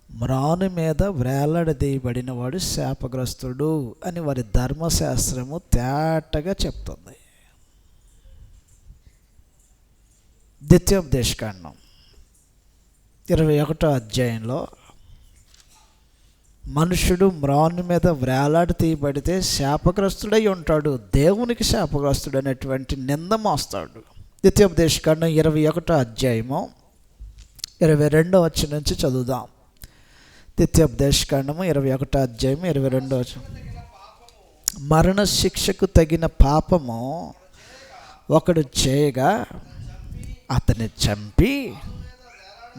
మ్రాను మీద వేలాడదీయబడిన వాడు శాపగ్రస్తుడు అని వారి ధర్మశాస్త్రము తేటగా చెప్తుంది. ద్వితీయోపదేశకాండం 21వ అధ్యాయంలో మనుషుడు మ్రాను మీద వేలాడి తీయబడితే శాపగ్రస్తుడై ఉంటాడు, దేవునికి శాపగ్రస్తుడు అనేటువంటి నింద మోస్తాడు. ద్వితీయోపదేశకాండం 21వ అధ్యాయము 22వ వచనం నుంచి చదువుదాం. ద్వితీయోపదేశకాండము 21వ అధ్యాయం 22వ వచనం. మరణ శిక్షకు తగిన పాపము ఒకడు చేయగా అతన్ని చంపి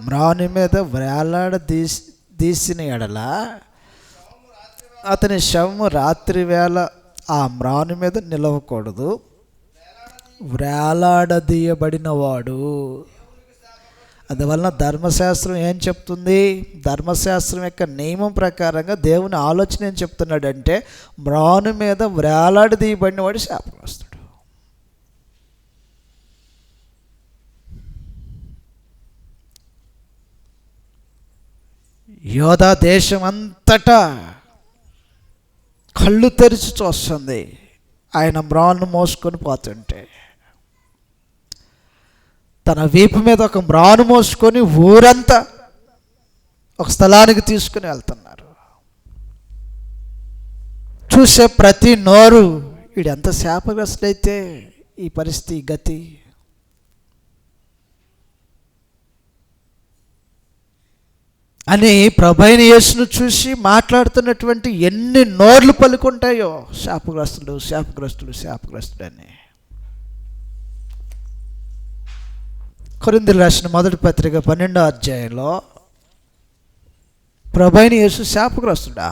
మ్రాను మీద వేలాడదీసిన ఎడల అతని శవము రాత్రి వేళ ఆ మ్రాను మీద నిలవకూడదు. వేలాడదీయబడిన వాడు. అందువలన ధర్మశాస్త్రం ఏం చెప్తుంది? ధర్మశాస్త్రం యొక్క నియమం ప్రకారంగా దేవుని ఆలోచన ఏం చెప్తున్నాడంటే, మ్రాను మీద వేలాడదీయబడిన వాడు శాపగ్రస్తుడు. యోధా దేశం అంతటా కళ్ళు తెరిచి చూస్తుంది ఆయన మ్రాను మోసుకొని పోతుంటే. తన వీపు మీద ఒక మ్రాను మోసుకొని ఊరంతా ఒక స్థలానికి తీసుకుని వెళ్తున్నారు. చూసే ప్రతి నోరు వీడు ఎంత శాపగ్రస్తుడైతే ఈ పరిస్థితి గతి. అని ప్రభువైన యేసును చూసి మాట్లాడుతున్నటువంటి ఎన్ని నోర్లు పలుకుంటాయో శాపగ్రస్తుడు శాపగ్రస్తుడు శాపగ్రస్తుడు అని. కొరింథీయులకు రాసిన మొదటి పత్రిక 12వ అధ్యాయంలో ప్రభువైన యేసు శాపగ్రస్తుడా?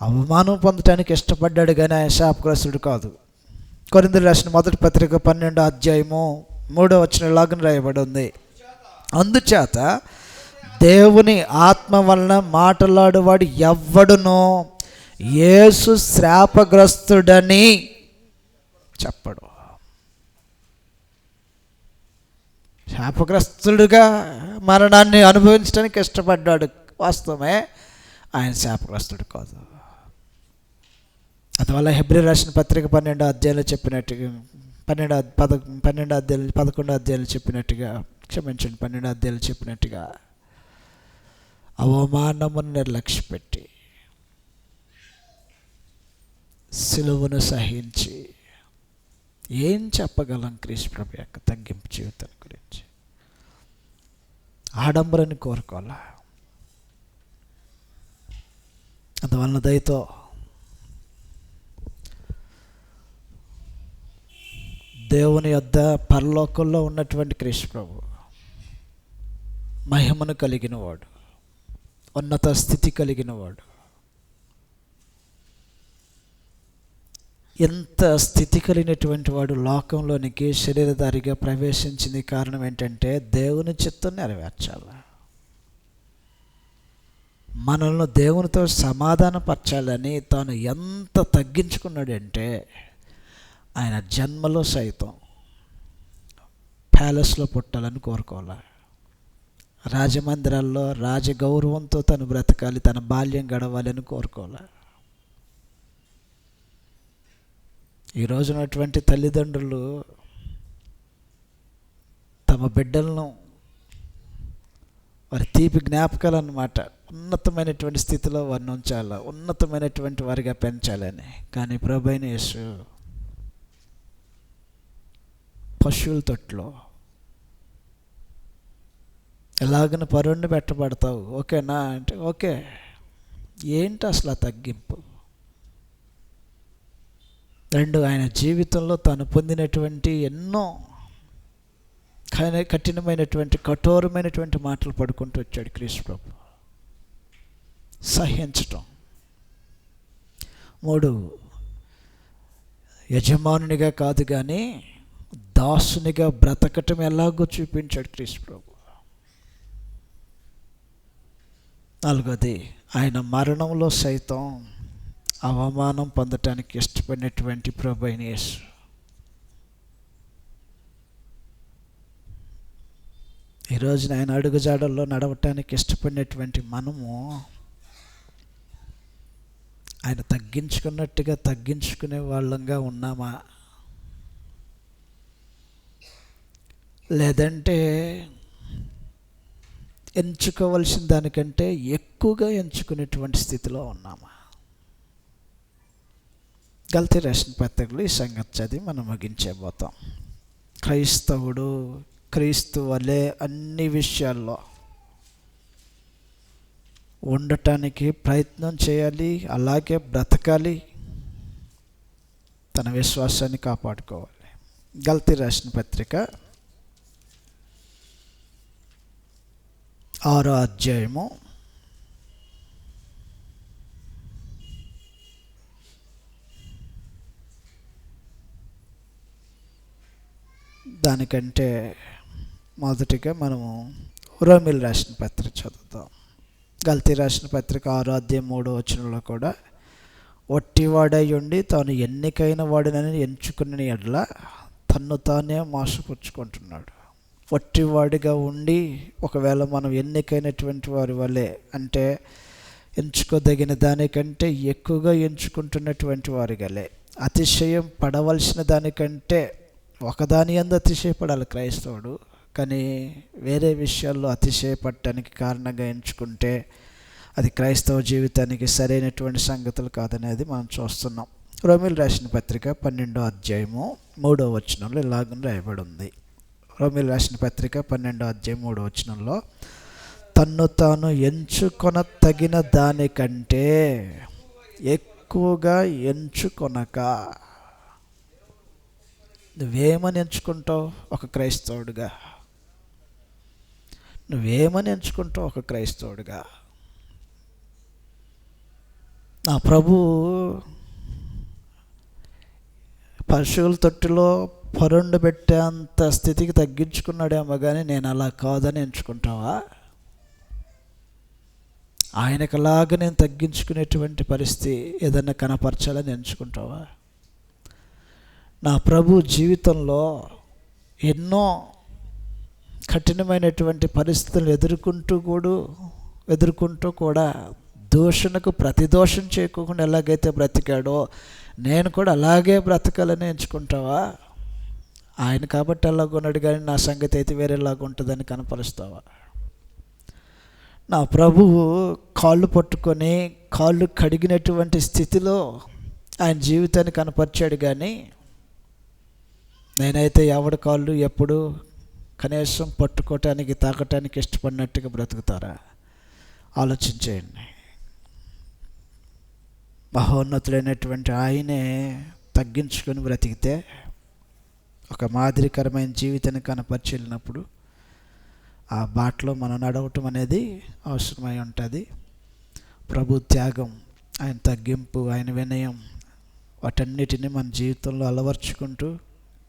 అవమానం పొందటానికి ఇష్టపడ్డాడు కానీ ఆయన శాపగ్రస్తుడు కాదు. కొరింథీయులకు రాసిన మొదటి పత్రిక 12వ అధ్యాయము 3వ వచనం లాగా రాయబడి ఉంది. అందుచేత దేవుని ఆత్మ వలన మాట్లాడువాడు ఎవ్వడునో యేసు శాపగ్రస్తుడని చెప్పడు. శాపగ్రస్తుడుగా మరణాన్ని అనుభవించడానికి ఇష్టపడ్డాడు, వాస్తవమే. ఆయన శాపగ్రస్తుడు కాదు. అందువల్ల హెబ్రీ రాసిన పత్రిక 12వ అధ్యాయంలో చెప్పినట్టుగా 12వ అధ్యాయం 11వ అధ్యాయంలో చెప్పినట్టుగా, క్షమించండి, 12వ అధ్యాయంలో చెప్పినట్టుగా అవమానమును నిర్లక్ష్యపెట్టి సిలువను సహించి ఏం చెప్పగలం క్రీస్తు ప్రభు యొక్క తగ్గింపు జీవితం గురించి? ఆడంబరాన్ని కోరుకోవాలా. అందువలన దయతో దేవుని యొద్ద పరలోకంలో ఉన్నటువంటి క్రీస్తు ప్రభు మహిమను కలిగిన వాడు, ఉన్నత స్థితి కలిగిన వాడు. ఎంత స్థితి కలిగినటువంటి వాడు లోకంలోనికి శరీరధారిగా ప్రవేశించింది కారణం ఏంటంటే దేవుని చిత్తం నెరవేర్చాలి, మనల్ని దేవునితో సమాధానపరచాలని తాను ఎంత తగ్గించుకున్నాడంటే ఆయన జన్మలో సైతం ప్యాలెస్లో పుట్టాలని కోరుకోవాలి, రాజమందిరాల్లో రాజగౌరవంతో తను బ్రతకాలి, తన బాల్యం గడవాలని కోరుకోవాలి. ఈ రోజునటువంటి తల్లిదండ్రులు తమ బిడ్డలను వారి తీపి జ్ఞాపకాలు అన్నమాట ఉన్నతమైనటువంటి స్థితిలో వారిని ఉంచాలి, ఉన్నతమైనటువంటి వారిగా పెంచాలని. కానీ ప్రభువైన యేసు పశువుల తొట్లో ఎలాగని పరుణ్ణి పెట్టబడతావు, ఓకేనా అంటే ఓకే. ఏంటి అసలు ఆ తగ్గింపు? రెండు, ఆయన జీవితంలో తాను పొందినటువంటి ఎన్నో కఠినమైనటువంటి కఠోరమైనటువంటి మాటలు పడుకుంటూ వచ్చాడు క్రీస్తు ప్రభు. సహించటం. 3, యజమానునిగా కాదు కానీ దాసునిగా బ్రతకటం ఎలాగో చూపించాడు క్రీస్తు ప్రభు. 4, ఆయన మరణంలో సైతం అవమానం పొందటానికి ఇష్టపడినటువంటి ప్రభువైన యేసు ఈరోజున ఆయన అడుగుజాడల్లో నడవటానికి ఇష్టపడినటువంటి మనము ఆయన తగ్గించుకున్నట్టుగా తగ్గించుకునే వాళ్ళంగా ఉన్నామా? లేదంటే ఎంచుకోవలసిన దానికంటే ఎక్కువగా ఎంచుకునేటువంటి స్థితిలో ఉన్నామా? గలతీ రాసిన పత్రికలో ఈ సంగతి చదివి మనం ముగించేపోతాం. క్రైస్తవుడు క్రీస్తు వలె అన్ని విషయాల్లో ఉండటానికి ప్రయత్నం చేయాలి, అలాగే బ్రతకాలి, తన విశ్వాసాన్ని కాపాడుకోవాలి. గల్తీ రాసిన పత్రిక 6వ అధ్యాయము 'దానికంటే మొదటిగా మనము రోమీయులకు రాసిన పత్రిక చదువుతాం. గల్తీ రాసిన పత్రిక 6వ అధ్యాయం 3వ వచనంలో కూడా, ఒట్టివాడై ఉండి తాను ఎన్నికైన వాడినని ఎంచుకున్న ఎడల తన్ను తానే మోసపుచ్చుకుంటున్నాడు. ఒట్టివాడిగా ఉండి ఒకవేళ మనం ఎన్నికైనటువంటి వారి వలె, అంటే ఎంచుకోదగిన దానికంటే ఎక్కువగా ఎంచుకుంటున్నటువంటి వారిగలే, అతిశయం పడవలసిన దానికంటే ఒకదాని యందు అతిశయపడాలి క్రైస్తవుడు. కానీ వేరే విషయాల్లో అతిశయపడటానికి కారణంగా ఎంచుకుంటే అది క్రైస్తవ జీవితానికి సరైనటువంటి సంగతులు కాదనేది మనం చూస్తున్నాం. రోమీయులకు రాసిన పత్రిక 12వ అధ్యాయము 3వ వచనంలో ఇలాగ రాయబడి ఉంది. రోమీయులకు రాసిన పత్రిక 12వ అధ్యాయం 3వ వచనంలో, తన్ను తాను ఎంచుకొన తగిన దానికంటే ఎక్కువగా ఎంచుకొనక. నువ్వేమని ఎంచుకుంటావు ఒక క్రైస్తవుడిగా? నువ్వేమని ఎంచుకుంటావు ఒక క్రైస్తవుడిగా? నా ప్రభు పశువుల తొట్టిలో పరుండు పెట్టేంత స్థితికి తగ్గించుకున్నాడేమో, కానీ నేను అలా కాదని ఎంచుకుంటావా? ఆయనకలాగా నేను తగ్గించుకునేటువంటి పరిస్థితి ఏదన్నా కనపరచాలని ఎంచుకుంటావా? నా ప్రభు జీవితంలో ఎన్నో కఠినమైనటువంటి పరిస్థితులు ఎదుర్కొంటూ కూడా దూషణకు ప్రతిదోషం చేయకుండా ఎలాగైతే బ్రతికాడో నేను కూడా అలాగే బ్రతకాలని ఎంచుకుంటావా? ఆయన కాబట్టి అలాగున్నాడు, కానీ నా సంగతి అయితే వేరేలాగా ఉంటుందని కనపరుస్తావా? నా ప్రభువు కాళ్ళు పట్టుకొని కాళ్ళు కడిగినటువంటి స్థితిలో ఆయన జీవితాన్ని కనపరిచాడు, కానీ నేనైతే ఎవడి కాళ్ళు ఎప్పుడు కనీసం పట్టుకోవటానికి తాకటానికి ఇష్టపడినట్టుగా బ్రతుకుతారా? ఆలోచించేయండి. మహోన్నతులైనటువంటి ఆయనే తగ్గించుకొని బ్రతికితే ఒక మాదిరికరమైన జీవితాన్ని కనపరిచినప్పుడు ఆ బాటలో మనం నడవటం అనేది అవసరమై ఉంటుంది. ప్రభు త్యాగం, ఆయన తగ్గింపు, ఆయన వినయం, వాటన్నిటిని మన జీవితంలో అలవర్చుకుంటూ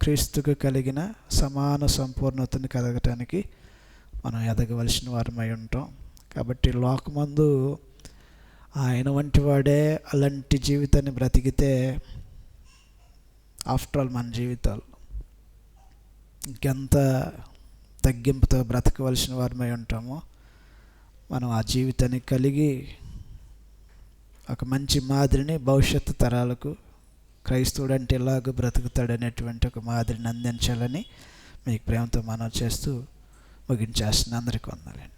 క్రీస్తుకు కలిగిన సమాన సంపూర్ణతను కలగటానికి మనం ఎదగవలసిన వారమై ఉంటాం. కాబట్టి లోకమందు ఆయన వంటి వాడే అలాంటి జీవితాన్ని బ్రతికితే ఆఫ్టర్ ఆల్ మన జీవితాలు ఇంకెంత తగ్గింపుతో బ్రతకవలసిన వారమై ఉంటామో. మనం ఆ జీవితాన్ని కలిగి ఒక మంచి మాదిరిని భవిష్యత్తు తరాలకు క్రైస్తవుడు అంటే ఎలాగ బ్రతుకుతాడనేటువంటి ఒక మాదిరిని అందించాలని మీకు ప్రేమతో మనవి చేస్తూ ముగించేస్తున్నా. అందరికీ వందనాలండి.